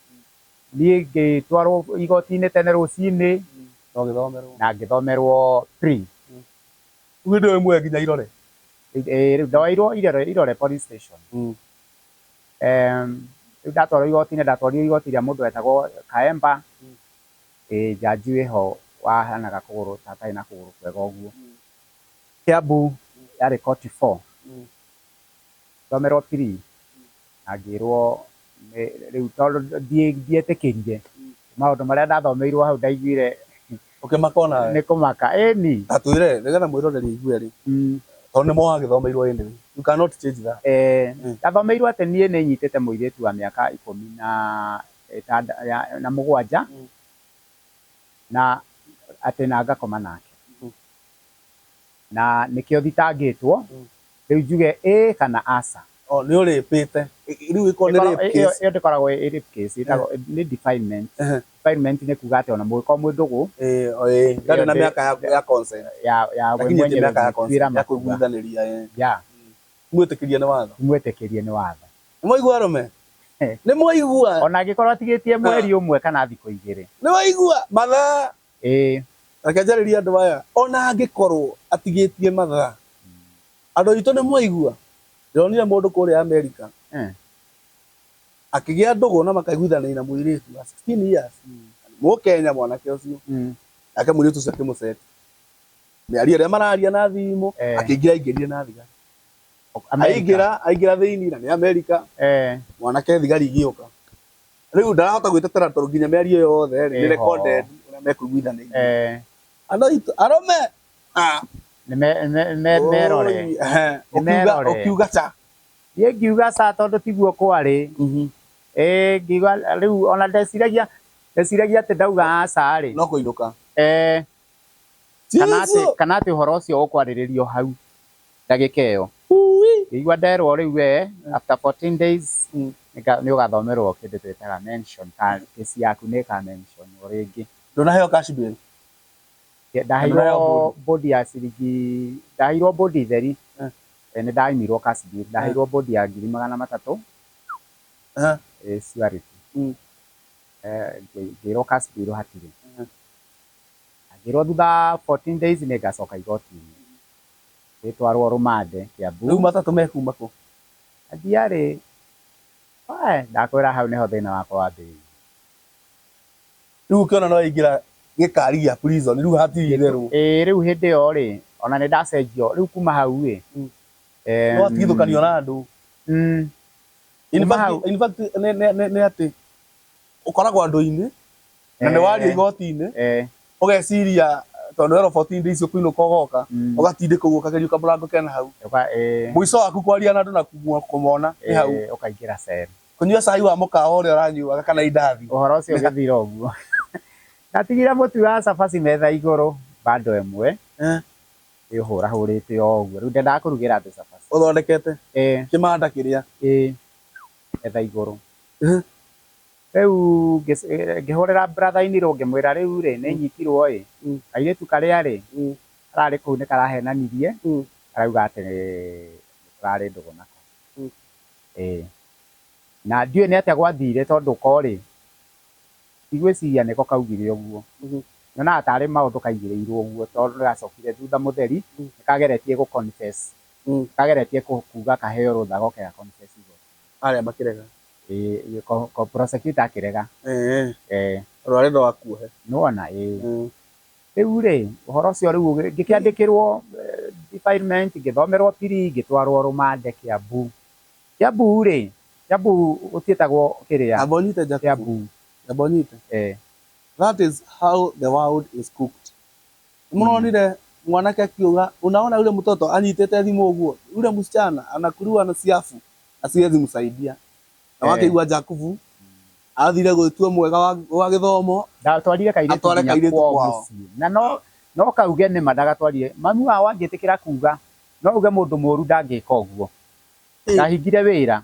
Niĩ ngĩtwarwo igoti-inĩ tene rũcinĩ, na ngĩthomerwo pre. Rĩu ndĩ muoyo nginya Irore. Rĩu ndoeirwo Irore police station. Rĩu ndatwarwo igoti rĩa mũndũ wetagwo Kaemba. Jaji wĩho wahanaga kũgũrũ atarĩ na kũgũrũ kwega ũguo. Kiambu yarĩ court 4. Thomerwo pre na ngĩrwo rĩu tondũ ndietĩkĩrire maũndũ marĩa ndathomeirwo hau ndaiguire ũkĩmakona nĩ kũmaka. Ĩni atwĩre nĩgetha mwĩroreri aigue rĩ, tondũ nĩ mo wagĩthomeirwo hĩndĩ ĩyo. You cannot change that. Ndathomeirwo atĩ niĩ nĩ nyitĩte mũirĩtu wa mĩaka 17 na atĩ na ngakoma nake. Na nĩkĩo thitangĩtwo, rĩu njuge kana aca. Nĩ ũrĩpĩte. Rĩu ĩkorwo nĩ rape case. Ĩyo ndĩkoragwo ĩ rape case, nĩ defilement. Defilement nĩ kuga atĩ ona mũngĩkorwo mwĩ ndũgũ, ndarĩ na mĩaka ya consent. Ya we mwenyewe ya kũiguithanĩria. Mwĩtĩkĩrie nĩ watho. Mwĩtĩkĩrie nĩ watho. Nĩ mwaigua arũme? Nĩ mwaigua? Ona angĩkorwo atigĩtie mweri ũmwe kana thikũ igĩrĩ. Nĩ waigua? Mathaa. Reke njarĩrie andũ aya. Ona angĩkorwo atigĩtie mathaa. Andũ aitũ nĩ mwaigua? Ndĩronire mũndũ kũrĩa Amerika akĩgĩa ndũgũ na makaiguithanĩria na mũirĩtu wa 16 years. Mũkenya mwanake ũcio. Nake mũirĩtu ũcio akĩmũceti. Mĩario ĩrĩa mararia na thimũ, akĩingĩra na thigari. Aingĩra thĩinĩ na nĩ Amerika. Mwanake thigari igĩũka. Rĩu ndarahota gwĩtetera tondũ nginya mĩario yothe nĩ recorded ũrĩa mekũiguithanĩria. Andũ aitũ arũme merore. Ũkiuga ca. Niĩ ngiuga ca tondũ tiguo kwarĩ. Ngiuga rĩu ona ndeciragia atĩ ndauga aca rĩ. No kũinũka. Kana atĩ ũhoro ũcio ũkwarĩrĩrio hau ndagĩka ĩyo. Ngĩigua nderwo rĩu we after 14 days nĩ ũgathomerwo kĩndũ twĩtaga mention, kesi yaku nĩ ĩka-mentionwo rĩngĩ. Ndũnaheo cash bail? Ndaheirwo bodi ya ciringi, ndaheirwo bodi theri. Nĩ ndaimirwo cash bail, ndaheirwo bodi ya 300,000 surety. Ngĩrwo cash bail hatirĩ. ngirwo thutha 14 days nĩ ngacoka igoti-inĩ gĩtwarwo rũmande Kiambu. Rĩu matatũ mekuma kũ? Athiarĩ ndakwĩra hau nĩho thĩna wakwa wambĩrĩirie. Rĩu ũkĩona no ingĩra gĩkari gĩa prison rĩu hatirĩ itherũ. Rĩu hĩndĩ ĩyo rĩ ona nĩ ndacenjio rĩu kuma hau rĩ no atigithũkanio na andũ. In fact nĩ atĩ ũkoragwo andũ-inĩ na nĩ waria igoti-inĩ ũgeciria tondũ wero 14 days ũkũinũka ũgoka ũgatindĩka ũguo ũkageria kamũrango kena hau mũico waku kwaria na andũ na kũmona nĩ hau ũkaingĩra cell kũnyua cai wa mũkawa ũrĩa ũranyuaga kana indathi. Ũhoro ũcio ũgĩthira ũguo ndatigire mũtu wa cabaci metha igũrũ bando ĩmwe hũrĩte o ũguo rĩu ndendaga kũrugĩra andũ cabaci. Ũthondekete kĩmanda kĩrĩa metha igũrũ rĩu ngĩhũrĩra brother-inĩ rũ ngĩmwĩra rĩu rĩ nĩ nyitirwo ĩ kairĩtu karĩa rĩ ararĩ kũu nĩ karahenanirie arauga atĩ tũrarĩ ndũgũ nako. Na ndiũĩ nĩ atĩa gwathire tondũ ko rĩ ndigwĩciria nĩko kaugire ũguo nyonaga tarĩ maũndũ kaigĩrĩirwo ũguo tondũ gacokire thutha mũtheri nĩkageretie gũ confess kageretie kuga kaheo rũtha goke ga confess arĩa makĩrega prosecutor akĩrega arenda wakuohe nĩwona rĩu rĩ ũhoro ũcio rĩu ngĩkĩandĩkĩrwo defilement ngĩthomerwo piri ngĩtwarwo rũmande Kiambu. Kiambu rĩ Kiambu gũtiĩtagwo kĩrĩa Kiambu. That is how the world is cooked. Mũronire mwanake akiuga unaona yule mtoto anyitete thimũ ũguo yule msichana anakuliwa na siafu asiwezi msaidia na wakaigua Jakubu athire gwĩtua mwega wa gĩthomo ndatwarire kairĩtu kwao na no kauge nĩma ndagatwarire mami wao angĩtĩkĩra kuga no uge mũndũ mũru ndangĩka ũguo ndahingire wĩra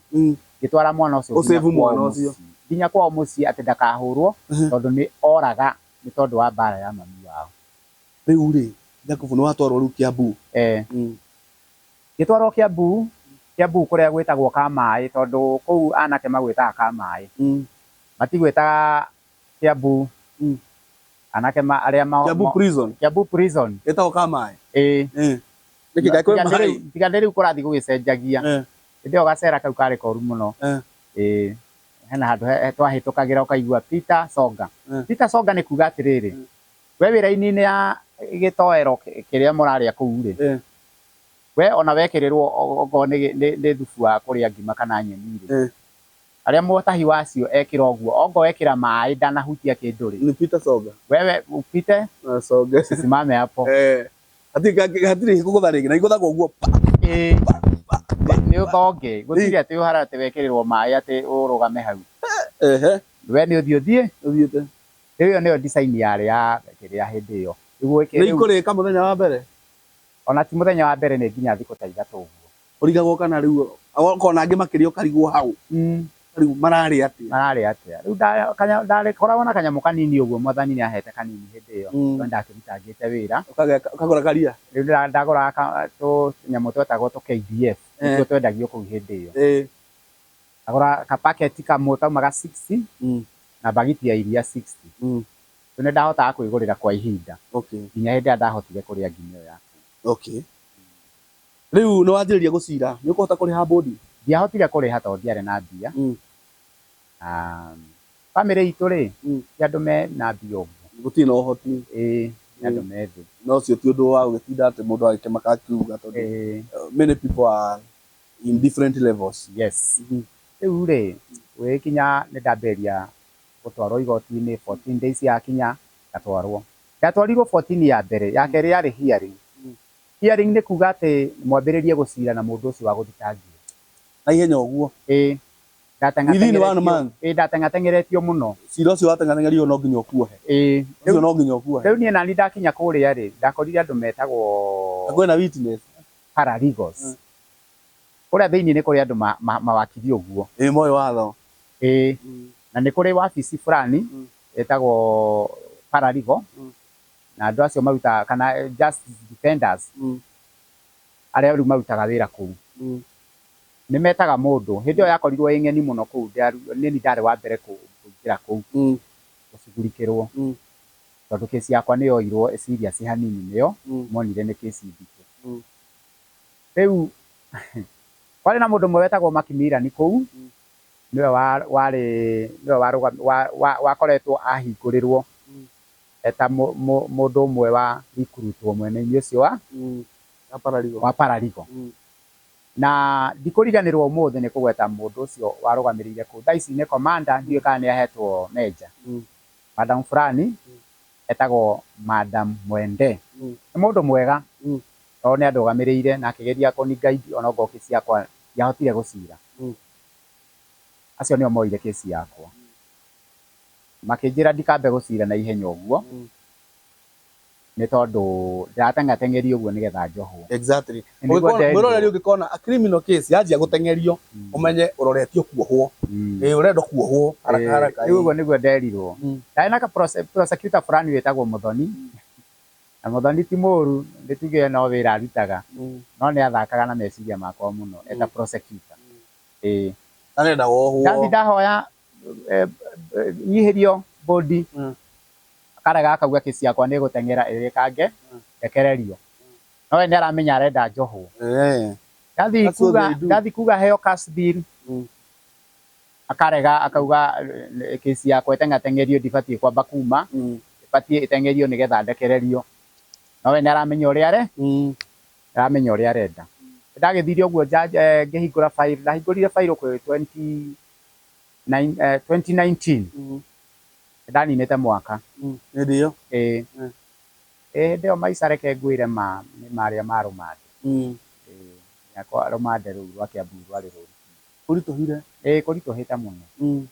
ngĩtwara mwana ũcio nginya kwao mũciĩ atĩ ndakahũrwo tondũ nĩ oraga nĩ tondũ wa mbara ya mami wao. Rĩu rĩ Jakubu nĩ watwarwo rĩu Kiambu ngĩtwarwo Kiambu kũrĩa gwĩtagwo Kamaĩ tondũ kũu anake magwĩtaga Kamaĩ matigwĩtaga Kiambu anake arĩa Kiambu prison ĩtagwo Kamaĩ tiga rĩu kũrathiĩ gũgĩcenjagia hĩndĩ ĩyo gacera kau karĩ koru mũno. Hena handũ twahĩtũkagĩra ũkaigua Peter Songa. Peter Songa nĩ kuga atĩrĩrĩ we wĩra-inĩ ya gĩtoero kĩrĩa mũrarĩa kũu rĩ we ona wekĩrĩrwo okorwo nĩ thubu wa kũrĩa ngima kana nyeni rĩ arĩa mũtahi wacio ekĩra ũguo ongo wekĩra maĩ ndanahutia kĩndũ rĩ. Ni Peter Songa wewe upite Songa simame hapo hatirĩ gũgũtha rĩngĩ na igũthagwo ũguo nĩ ũthonge gũtirĩ atĩ ũhara atĩ wekĩrĩrwo maĩ atĩ ũrũgame hau we nĩ ũthiĩ ũthiĩte. Rĩu ĩyo nĩyo design yarĩ ya kĩrĩa hĩndĩ ĩyo nĩ ikũrĩka mũthenya wa mbere ona ti mũthenya wa mbere nĩ nginya thikũ ta ithatũ ũguo ũrigagwo kana rĩu okorwo angĩ makĩria ũkarigwo hau rĩu mararĩ atĩa rĩu ndarĩkoragwo na kanyamũ kanini ũguo mwathani nĩ ahete kanini hĩndĩ ĩyo ndakĩrutangĩte wĩra ũkagũra karia. Rĩu ndagũraga tũnyamũ twetagwo tũ KDF nĩtuo twendagio kũu hĩndĩ ĩyo ndagũra kapaketi kamwe kaumaga 60 na bagiti ya iria 60 rĩu nĩ ndahotaga kwĩgũrĩra kwa ihinda nginya hĩndĩ ĩrĩa ndahotire kũrĩa ngima ĩyo yaku. Rĩu nĩ wanjĩrĩria gũcira nĩ ũkũhota kũrĩha bodi? Ndiahotire kũrĩha tondũ ndiarĩ na mbia. Bamĩrĩ itũ rĩ ti andũ mena mbia ũguo gũtirĩ na ũhoti nĩ andũ methĩ no ũcio ti ũndũ wa gũgĩtinda atĩ mũndũ agĩkĩmaka akiuga tondũ many people are in different levels. Rĩu rĩ gwĩkinya nĩ ndambĩrĩria gũtwarwo igoti-inĩ 14 days yakinya ndatwarirwo 14 ya mbere ya kerĩ yarĩ hearing. Hearing nĩ kuga atĩ mwambĩrĩrie gũcira na mũndũ ũcio wa gũthitangio na ihenya ũguo. Ndateng'ateng'eretio mũno. Cira ũcio wateng'ateng'erio no nginya ũkuohe. Ũcio no nginya ũkuohe. Rĩu niĩ nani ndakinya kũrĩa rĩ ndakorire andũ metagwo kwĩna witness paralegals kũrĩa thĩinĩ nĩ kũrĩ andũ mawakiri ũguo moĩ watho na nĩ kũrĩ wabici fulani ĩtagwo paralegal na andũ acio marutaga kana justice defenders arĩa rĩu marutaga wĩra kũu nĩ metaga mũndũ hĩndĩ ĩyo yakorirwo ĩ ng'eni mũno kũu nĩ ndarĩ wa mbere kũingĩra kũu gũcugurikĩrwo tondũ tondu kesi yakwa ni yoirwo serious hanini niyo monire ni kesi ndito riu kwari na mundu mwe wetagwo Makimira ni kou niwe wakoretwo ahingũrĩrwo eta mundu umwe wa recruitwo mwena-inĩ ũcio wa Pararigo na ndikũriganĩrwo ũmũthĩ nĩ kũgweta mũndũ ũcio warũgamĩrĩire kũu thaa ici nĩ commander ndiũĩ kana nĩ ahetwo major madam fulani etagwo Madam Mwende nĩ mũndũ mwega tondũ nĩ andũgamĩrĩire na akĩgeria kũniguide ona okorwo kesi yakwa yahotire gũcira acio nĩo moire kesi yakwa makĩnjĩra ndikambe gũcira na ihenya ũguo nĩ tondũ ndirateng'ateng'erio ũguo nĩgetha njohwo. Exactly. Mwĩroreri ũngĩkona a criminal case yanjia gũteng'erio ũmenye ũroretio kuohwo ũrenda kuohwo haraka haraka. Rĩu ũguo nĩguo nderirwo. Ndarĩ na prosecutor fulani wĩtagwo Muthoni na Muthoni ti mũru nĩ tuge no wĩra arutaga no nĩ athakaga na meciria makwa mũno eta prosecutor. Arenda wohwo. Ndathi ndahoya nyihĩrio bodi akarega akauga kesi yakwa nĩ gũteng'era ĩrĩkange ndekererio no we nĩ aramenya arenda njohwo. Ndathi kuga heo cash bill akarega akauga kesi yakwa ĩteng'ateng'erio ndibatiĩ kwamba kuma ĩbatiĩ ĩteng'erio nĩgetha ndekererio no we nĩ aramenya ũrĩa arenda. Ndagĩthire ũguo ngĩhingũra file ndahingũrire file kwĩ 2019 ndaninĩte mwaka ndio ndio maica reke ngwĩre nĩ marĩa ma rũmande yakwa rũmande rũu rwa Kĩambu rwarĩ kũritũhire kũritũhĩte mũno no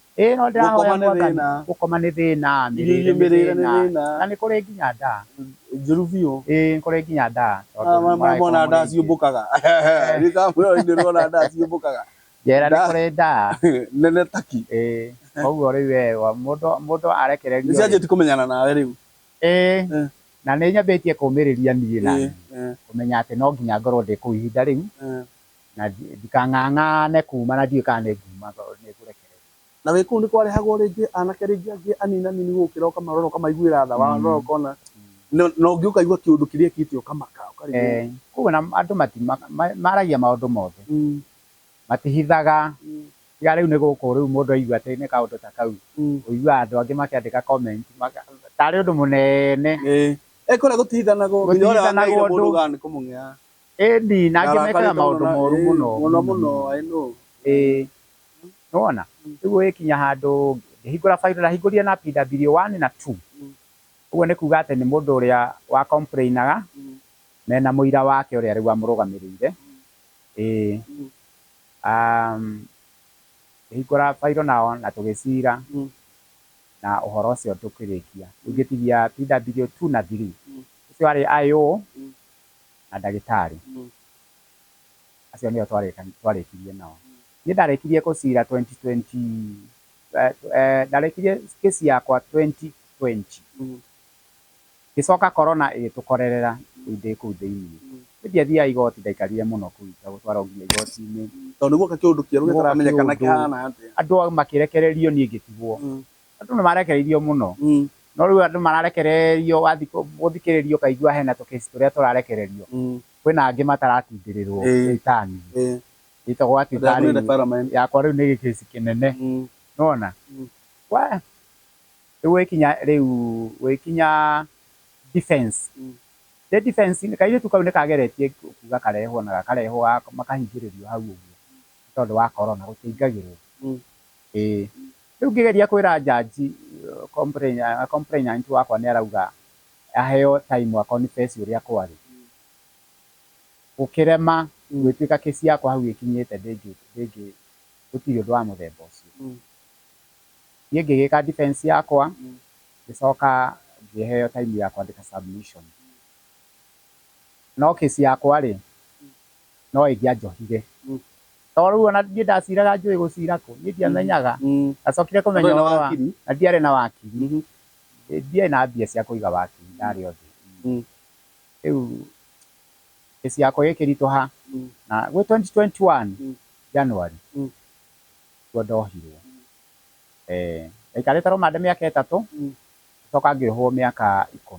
ndĩrahoya gũkoma nĩ thĩna mĩrĩre nĩ thĩna na nĩ kũrĩ nginya ndaa njũru biũ nĩ kũrĩ nginya ndaa mona ndaa ciũmbũkaga nĩrona ndaa ciũmbũkaga njera nĩ kũrĩ ndaa nene taki koguo rĩu mũndũ arekererio nĩcianjĩtie kũmenyana nawe rĩu na nĩ nyambĩtie kũmĩrĩria niĩ nani kũmenya atĩ no nginya ngorwo ndĩ kũu ihinda rĩu na ndikang'ang'ane kuma na ndiũĩ kana nĩ nguma nĩ ngũrekererio. Na wĩ kũu nĩ kwarehagwo rĩngĩ anake rĩngĩ angĩ anini gũkĩra ũkamarora ũkamaiguĩra tha warora ũkona na ũngĩ ũkaigua kĩũndũ kĩrĩa kĩtio ũkamaka koguo na andũ maragia maũndũ mothe matihithaga tiga rĩu nĩ gũkũ rĩu mũndũ aigua atĩ nĩ kaũndũ ta kau ũigua andũ angĩ makĩandĩka comment tarĩ ũndũ mũnene kũrĩa gũtihithanagwo nginya ũrĩa wang'aire mũndũ gaa nĩ kũmũng'ea ĩni na angĩ mekaga maũndũ moru mũno nĩwona rĩu gũgĩkinya handũ ngĩhingũra file ndahingũrire na PW1 na 2 ũguo nĩ kuga atĩ nĩ mũndũ ũrĩa wa complainaga mena mũira wake ũrĩa rĩu amũrũgamĩrĩire ngĩhingũra file nao na tũgĩcira na ũhoro ũcio tũkĩrĩkia ngĩtigia PW2 na 3 ũcio warĩ IO na ndagĩtarĩ acio nĩo twarĩkirie nao. Niĩ ndarĩkirie gũcira 2020 ndarĩkirie kesi yakwa 2020 gĩcoka corona ĩgĩtũkorerera ndĩ kũu thĩinĩ ndiathiaga igoti ndaikarire mũno kũu gũtwarwo nginya igoti-inĩ tondũ guoka kĩũndũ kĩerũ gĩtaramenyekana kĩhana atĩa andũ makĩrekererio niĩ ngĩtigwo andũ nĩ marekereirio mũno no rĩu andũ mararekererio wathiĩ gũthikĩrĩrio kaigua hena tũkesi tũrĩa tũrarekererio kwĩna angĩ mataratindĩrĩrwo itani ĩtagwo ati itani yakwa rĩu nĩ gĩkesi kĩnene nona rĩu gwĩkinya defense the defense kairĩtu kau nĩ kageretie kuga karehwo na gakarehwo makahingĩrĩrio hau ũguo tondũ wa corona gũkĩingagĩrwo rĩu ngĩgeria kwĩra jaji complainant wakwa nĩ arauga aheo time wa confess ũrĩa kwarĩ gũkĩrema gwĩtuĩka kesi yakwa hau ĩkinyĩte gũtirĩ ũndũ wa mũthemba ũcio niĩ ngĩgĩka defense yakwa ngĩcoka ngĩheo time ya kwandĩka submission no kesi yakwa rĩ no ĩngĩanjohire tondũ rĩu ona niĩ ndaciraga njũĩ gũcira kũ niĩ ndiamenyaga ndacokire kũmenya na ndiarĩ na wakiri ndiarĩ na mbia cia kũiga wakiri ndarĩ othe rĩu kesi yakwa ĩkĩritũha na gwĩ 2021 January nĩguo ndohirwo aikarĩte rũmande mĩaka ĩtatũ coka ngĩrĩhwo mĩaka 10.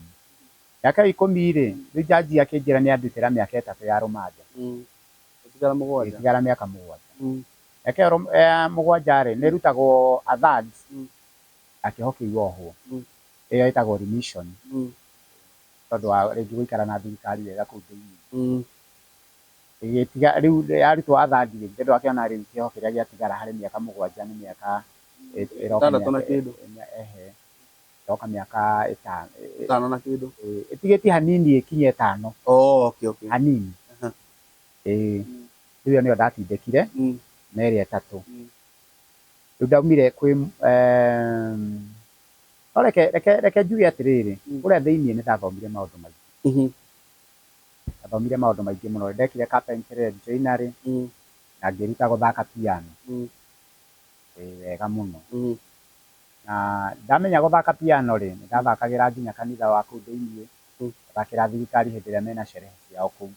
Mĩaka 10 rĩ, rĩu jaji akĩnjĩra nĩ andutĩra mĩaka 3 ya rũmanja. Ĩtigara mĩaka 7. Mĩaka ĩyo 7 rĩ, nĩ ĩrutagwo a third akĩhokĩirwo ohwo. Ĩyo ĩtagwo remission. Tondũ wa rĩngĩ gũikara na thirikari wega kũu thĩinĩ. Rĩu arutwo a third rĩ, ndĩrenda akĩona rĩu kĩoho kĩrĩa gĩatigara harĩ mĩaka 7 nĩ mĩaka ĩroka mĩaka 5 na kĩndũ. Ĩtigĩtie hanini ĩkinye 5. Okay. Hanini. Rĩu nĩyo ndatindĩkire na ĩrĩa 3. Rĩu ndaumire kwĩ reke njuge atĩrĩrĩ, kũrĩa thĩinĩ nĩ ndathomire maũndũ maingĩ. Ndathomire maũndũ maingĩ mũno. Ndekire carpentry, joinery na ngĩruta gũthaka piano. Wega mũno. Na ndamenya gũthaka piano rĩ, nĩ ndathakagĩra nginya kanitha wa kũu thĩinĩ, ndathakĩra thirikari hĩndĩ ĩrĩa mena sherehe ciao kũu.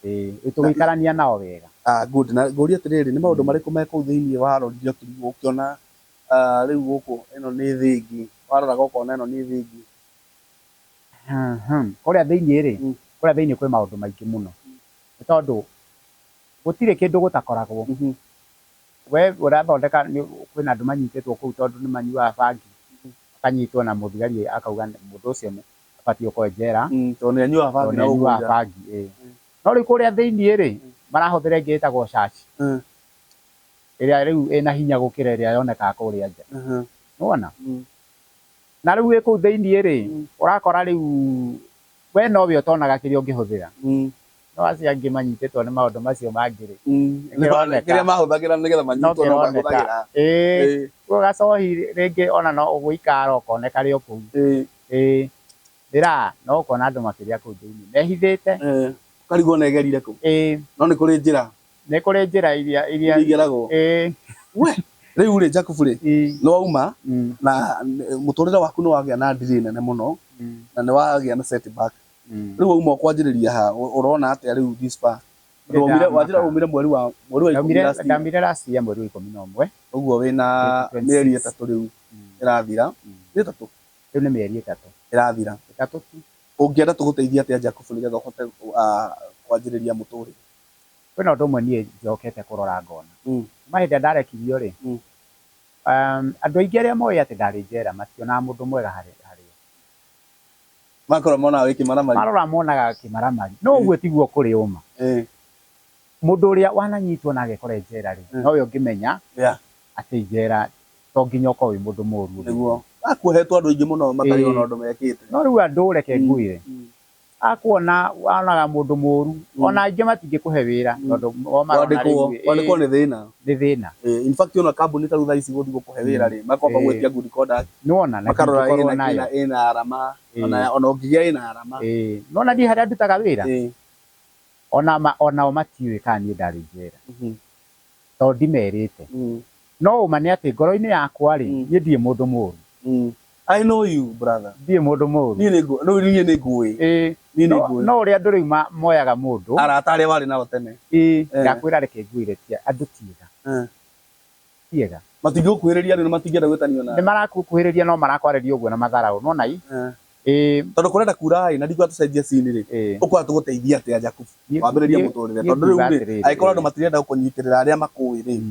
Rĩu tũgĩikarania nao wega. Good. Na ngũria atĩrĩrĩ, nĩ maũndũ marĩkũ me kũu thĩinĩ warorire ũkĩona rĩu gũkũ ĩno nĩ thĩngi, waroraga ũkona ĩno nĩ thĩngi? Kũrĩa thĩinĩ rĩ, kũrĩa thĩinĩ kwĩ maũndũ maingĩ mũno. Nĩ tondũ gũtirĩ kĩndũ gũtakoragwo. We ũrathondeka, kwĩna andũ manyitĩtwo kũu tondũ nĩ manyuaga bangi, akanyitwo na mũthigari akauga mũndũ ũcio abatiĩ gũkorwo njera tondũ nĩ anyuaga bangi. No rĩu kũrĩa thĩinĩ rĩ, marahũthĩra ĩngĩ ĩtagwo shashi, ĩrĩa rĩu ĩna hinya gũkĩra ĩrĩa yonekaga kũrĩa nja. Nĩwona? Na rĩu wĩ kũu thĩinĩ rĩ, ũrakora rĩu we nowe ũtonaga kĩrĩa ũngĩhũthĩra. No acio angĩ manyitĩtwo nĩ maũndũ macio mangĩ rĩ, kĩrĩa mahũthagĩra nĩgetha manyitwo no mahũthagĩra. Gacohi rĩngĩ ona no ũgũikara ũkoneka rĩ o kũu. No ũkona andũ makĩrĩa kũu thĩinĩ mehithĩte. Ũkarigwo na egerire kũ? No nĩ kũrĩ njĩra? Nĩ kũrĩ njĩra iria igeragwo. Rĩu rĩ Jacob rĩ, nĩ wauma na mũtũrĩre waku nĩ wagĩa na ndiri nene mũno na nĩ wagĩa na setback. Rĩu wauma ũkwanjĩrĩria ha, ũrona atĩa rĩu this far? Wajĩra umire mweri wa 10 ndamire last year mweri wa 11. Ũguo wĩna mĩeri 3 rĩu ĩrathira. Nĩ 3? Rĩu nĩ mĩeri 3 ĩrathira. 3 tu. Ũngĩenda tũgũteithia atĩa Jacob nĩgetha ũhote kwanjĩrĩria mũtũrĩre? Kwĩna ũndũ ũmwe niĩ njokete kũrora ngona. Mahĩndĩ ndarekirio rĩ, andũ aingĩ arĩa moĩ atĩ ndarĩ njera mationaga mũndũ mwega harĩ. Makorwo monaga wĩ kĩmaramari. Marora monaga kĩmaramari. No ũguo tiguo kũrĩ ũma. Mũndũ ũrĩa wananyitwo na agekora njera rĩ, nowe ũngĩmenya atĩ njera to nginya ũkorwo wĩ mũndũ mũũru. Nĩguo. Akuohetwo andũ aingĩ mũno matarĩ ona ũndũ mekĩte. No rĩu andũ reke ngwĩre, akuona wonaga mũndũ mũũru, ona aingĩ matingĩkũhe wĩra tondũ wandĩkwo nĩ thĩna. Nĩ thĩna. In fact ona kambuni ta thaa ici gũthiĩ gũkũhe wĩra rĩ, makoba gwĩtia good conduct. Nĩwona na makarora ĩna arama, ona ũngĩgĩa ĩna arama. Nona ndiĩ harĩa ndutaga wĩra. Onao matiũĩ kana niĩ ndarĩ njera. Tondũ ndimerĩte. No ũma nĩ atĩ ngoro-inĩ yakwa rĩ, niĩ ndirĩ mũndũ mũũru. I know you brother. Ndirĩ mũndũ mũũru. Niĩ nĩ ngũĩ. No ũrĩa andũ rĩu moyaga mũndũ. Arata arĩa warĩ nao tene. Ndakwĩra reke ngwĩre andũ tiega. Tiega. Matingĩgũkuhĩrĩria rĩu matingĩenda gwĩtanio nawe. Nĩ marakũkuhĩrĩria no marakwarĩria ũguo na matharaũ, nona ii? Tondũ kũrenda kura na ndigwa tũcenjie scene rĩ, ũkwenda tũgũteithia atĩa Jacob wambĩrĩrie mũtũrĩre? Tondũ rĩu rĩ, angĩkorwo andũ matirenda gũkũnyitĩrĩra arĩa makũĩ rĩ,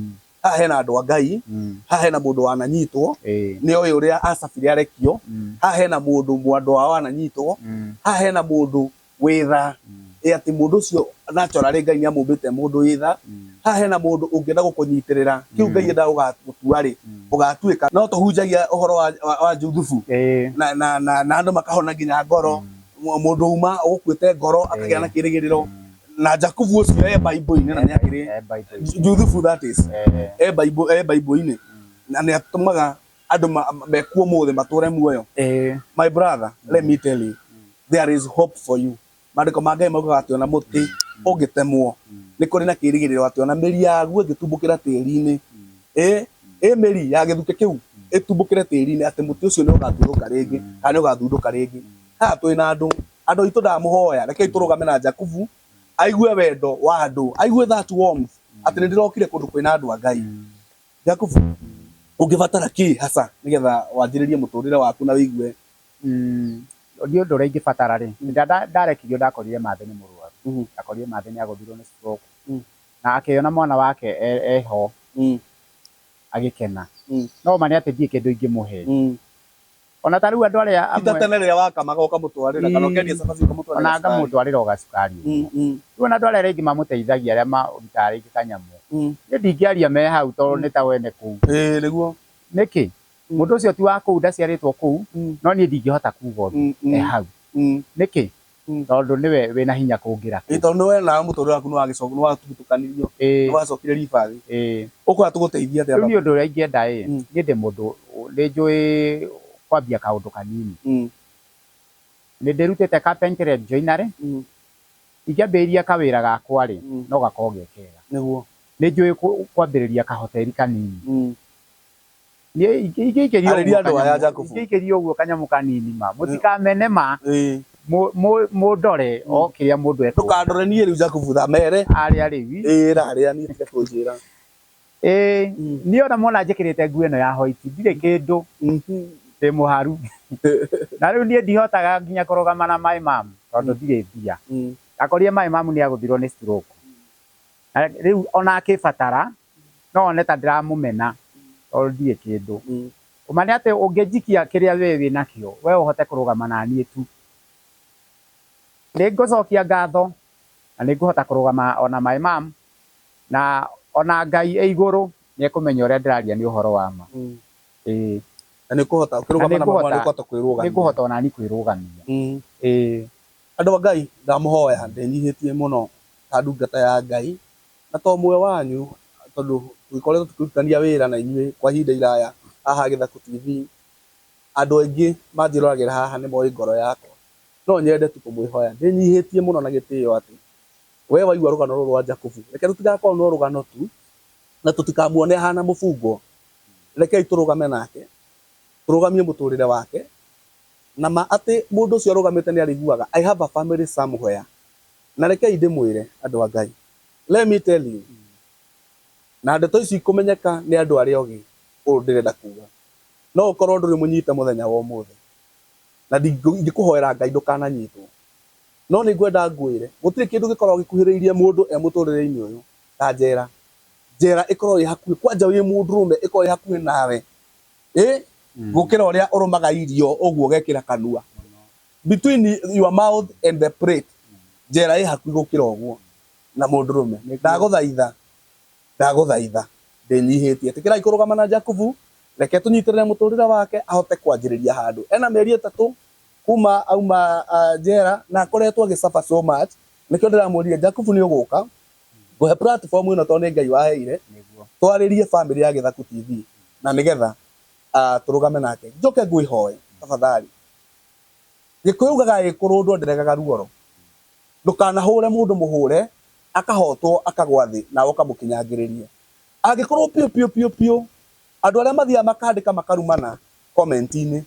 haha hena andũ a Ngai, haha hena mũndũ wananyitwo, nĩ oĩ ũrĩa acabire arekio, haha hena mũndũ mwandũ wao wananyitwo, haha hena mũndũ wĩtha, atĩ mũndũ ũcio naturally Ngai nĩ amũmbĩte mũndũ wĩtha, haha hena mũndũ ũngĩenda gũkũnyitĩrĩra, kĩu Ngai endaga gũgũtua rĩ, ũgatuĩka. No tũhunjagia ũhoro wa Juthubu na andũ makahona nginya ngoro, mũndũ uma ũgũkuĩte ngoro akagĩa na kĩrĩgĩrĩro. Na Jacob ũcio Bible-inĩ na nĩ akĩrĩ Juthubu that is Bible-inĩ na nĩ atũmaga andũ mekuo mũthĩ matũre muoyo. My brother, let me tell you, there is hope for you. Maandĩko ma Ngai maugaga atĩ ona mũtĩ ũngĩtemwo nĩ kũrĩ na kĩrĩgĩrĩro atĩ ona mĩri yaguo ĩngĩtumbũkĩra tĩri-inĩ, mĩri ya gĩthukĩ kĩu ĩtumbũkĩre tĩri-inĩ atĩ mũtĩ ũcio nĩ ũgathundũka rĩngĩ kana nĩ ũgathundũka rĩngĩ. Haha twĩ na andũ aitũ ndamũhoya, rekei tũrũgame na Jacob aigue wendo wa andũ, aigue that warmth atĩ nĩ ndĩrokire kũndũ kwĩna andũ a Ngai. Jacob, ũngĩbatara kĩ hasa nĩgetha wanjĩrĩrie mũtũrĩre waku na wĩigue ndio ndo rĩngĩ batara rĩ ndarekirio ndakorire mathe nĩ mũrwaru ndakorire mathe nĩ agũthirwo nĩ stroke na akĩona mwana wake eho agĩkena no mane atĩ ndiĩ kĩndũ ingĩmũhe ona ta rĩu andũ arĩa amwe tene rĩrĩa wakamaga ũkamũtwarĩra kana ũkendia cabaci ũkamũtwarĩra ona ngamũtwarĩra ũgacukari rĩu ona andũ arĩa rĩngĩ mamũteithagia arĩa marutaga rĩngĩ kanyamũ niĩ ndingĩaria me hau tondũ nĩ ta wene kũu nĩguo nĩkĩ mũndũ ũcio ti wa kũu ndaciarĩtwo kũu no niĩ ndingĩhota kuuga ũndũ hau nĩkĩ tondũ nĩwe wĩna hinya kũngĩra tondũ nĩwe nawe mũtũrĩre waku nĩ watũtukanirio nĩ wacokire ribathi ũkwenda tũgũteithia atĩa? Rĩu niĩ ũndũ ũrĩa ingĩenda niĩ ndĩ mũndũ nĩ njũĩ kwambia kaũndũ kanini nĩ ndĩrutĩte carpentry joinery ingĩambĩrĩria kawĩra gakwa rĩ no gakorwo ge kega nĩguo nĩ njũĩ kwambĩrĩria kahoteri kanini niĩ ingĩikĩria ũguo kanyamũ kanini ma mũtikamene ma mũndore o kĩrĩa mũndũ ekũga ndũkandore niĩ rĩu Jacob thamere arĩa rĩu rarĩa niĩ tiga kũnjĩra niĩ ona mona njĩkĩrĩte nguo ĩno ya white ndirĩ kĩndũ ndĩ mũharu na rĩu niĩ ndihotaga nginya kũrũgama na my mom tondũ ndirĩ mbia ndakorire my mom nĩ agũthirwo nĩ stroke na rĩu ona akĩbatara no one ta ndĩramũmena tondũ ndirĩ kĩndũ ũmane atĩ ũngĩnjikia kĩrĩa we wĩnakĩo we ũhote kũrũgama na niĩ tu nĩ ngũcokia ngatho na nĩ ngũhota kũrũgama ona my mom na ona Ngai igũrũ nĩ ekũmenya ũrĩa ndĩraria nĩ ũhoro wa ma na nĩ kũhota kũrũgama na mama nĩ kũhota kwĩrũgamia nĩ kũhota ona ni kwĩrũgamia andũ a Ngai ndamũhoya ndĩnyihĩtie mũno ta ndungata ya Ngai na to mwe wanyu tondũ tũgĩkoretwo tũkĩrutania wĩra na inyuĩ kwa ihinda iraya haha Gĩthaku TV andũ aingĩ manjĩroragĩra haha nĩ moĩ ngoro yakwa no nyende tu kũmwĩhoya ndĩnyihĩtie mũno na gĩtĩo atĩ we waigua rũgano rũrũ rwa Jacob reke tũtigakorwo no rũgano tu na tũtikamuone hana mũbungo rekei tũrũgame nake tũrũgamie mũtũrĩre wake na ma atĩ mũndũ ũcio arũgamĩte nĩ arĩiguaga I have a family somewhere na rekei ndĩmwĩre andũ a Ngai let me tell you na ndeto ici ikũmenyeka nĩ andũ arĩa ogĩ ũũ ndĩrenda kuga no ũkorwo ndũrĩ mũnyite mũthenya wa ũmũthĩ na ndingĩkũhoera Ngai ndũkananyitwo no nĩ ngwenda ngwĩre gũtirĩ kĩndũ gĩkoragwo gĩkuhĩrĩirie mũndũ mũtũrĩre-inĩ ũyũ ta njera ĩkorwo ĩ hakuhĩ kwanja wĩ mũndũrũme ĩkorwo ĩ hakuhĩ nawe gũkĩra ũrĩa ũrũmaga irio ũguo ũgekĩra kanua between your mouth and the plate njera ĩ hakuhĩ gũkĩra ũguo na mũndũrũme ndagũthaitha ndĩnyihĩtie tĩkĩrai kũrũgama na Jacob reke tũnyitĩrĩre mũtũrĩre wake ahote kwanjĩrĩria handũ ena mĩeri 3 kuma auma njera na akoretwo agĩsuffer so much nĩkĩo ndĩramũria Jacob nĩ ũgũka ngũhe platform ĩno tondũ nĩ Ngai waheire twarĩrie family ya Gĩthaku TV na nĩgetha tũrũgame nake njoke ngwĩhoe tafadhali Gĩkũyũ ugaga gĩkũrũndwo ndĩregaga ruoro ndũkanahũre mũndũ mũhũre akahotwo akagwa thĩ na ũkamũkinyangĩrĩria angĩkorwo piũ andũ arĩa mathiaga makandĩka makarumana comment-inĩ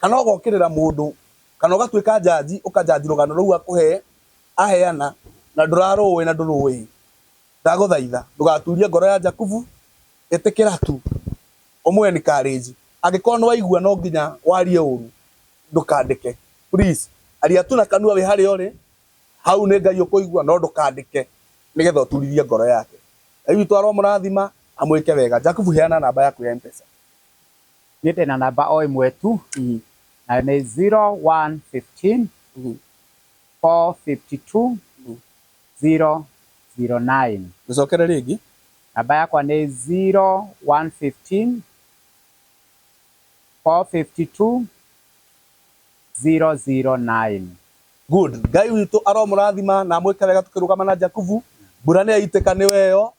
kana ũgokĩrĩra mũndũ kana ũgatuĩka jaji ũkajaji rũgano rũu akũhe aheana na ndũrarũĩ na ndũrũĩ ndagũthaitha ndũgaturie ngoro ya Jacob ĩtĩkĩra tu ũmwe nĩ courage angĩkorwo nĩ waigua no nginya warie ũru ndũkandĩke please aria tu na kanua wĩ harĩa ũrĩ hau nĩ Ngai ũkũigua no ndũkandĩke nĩgetha ũturirie ngoro yake rĩu twarwo mũrathima amwĩke wega Jacob heana namba yaku ya M-Pesa niĩ ndĩna namba o ĩmwe tu na nĩ 0115 452 009 ngĩcokere rĩngĩ namba yakwa nĩ 0115 452 009 good Ngai witũ aromũrathima na mwĩke wega tũkĩrũgama na Jacob mbura nĩ yaitĩka nĩ weyo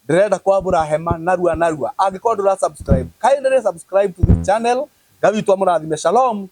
ndĩrenda kwambũra hema narua angĩkorwo ndũra subscribe kindly subscribe to the channel Ngai witũ amũrathime shalom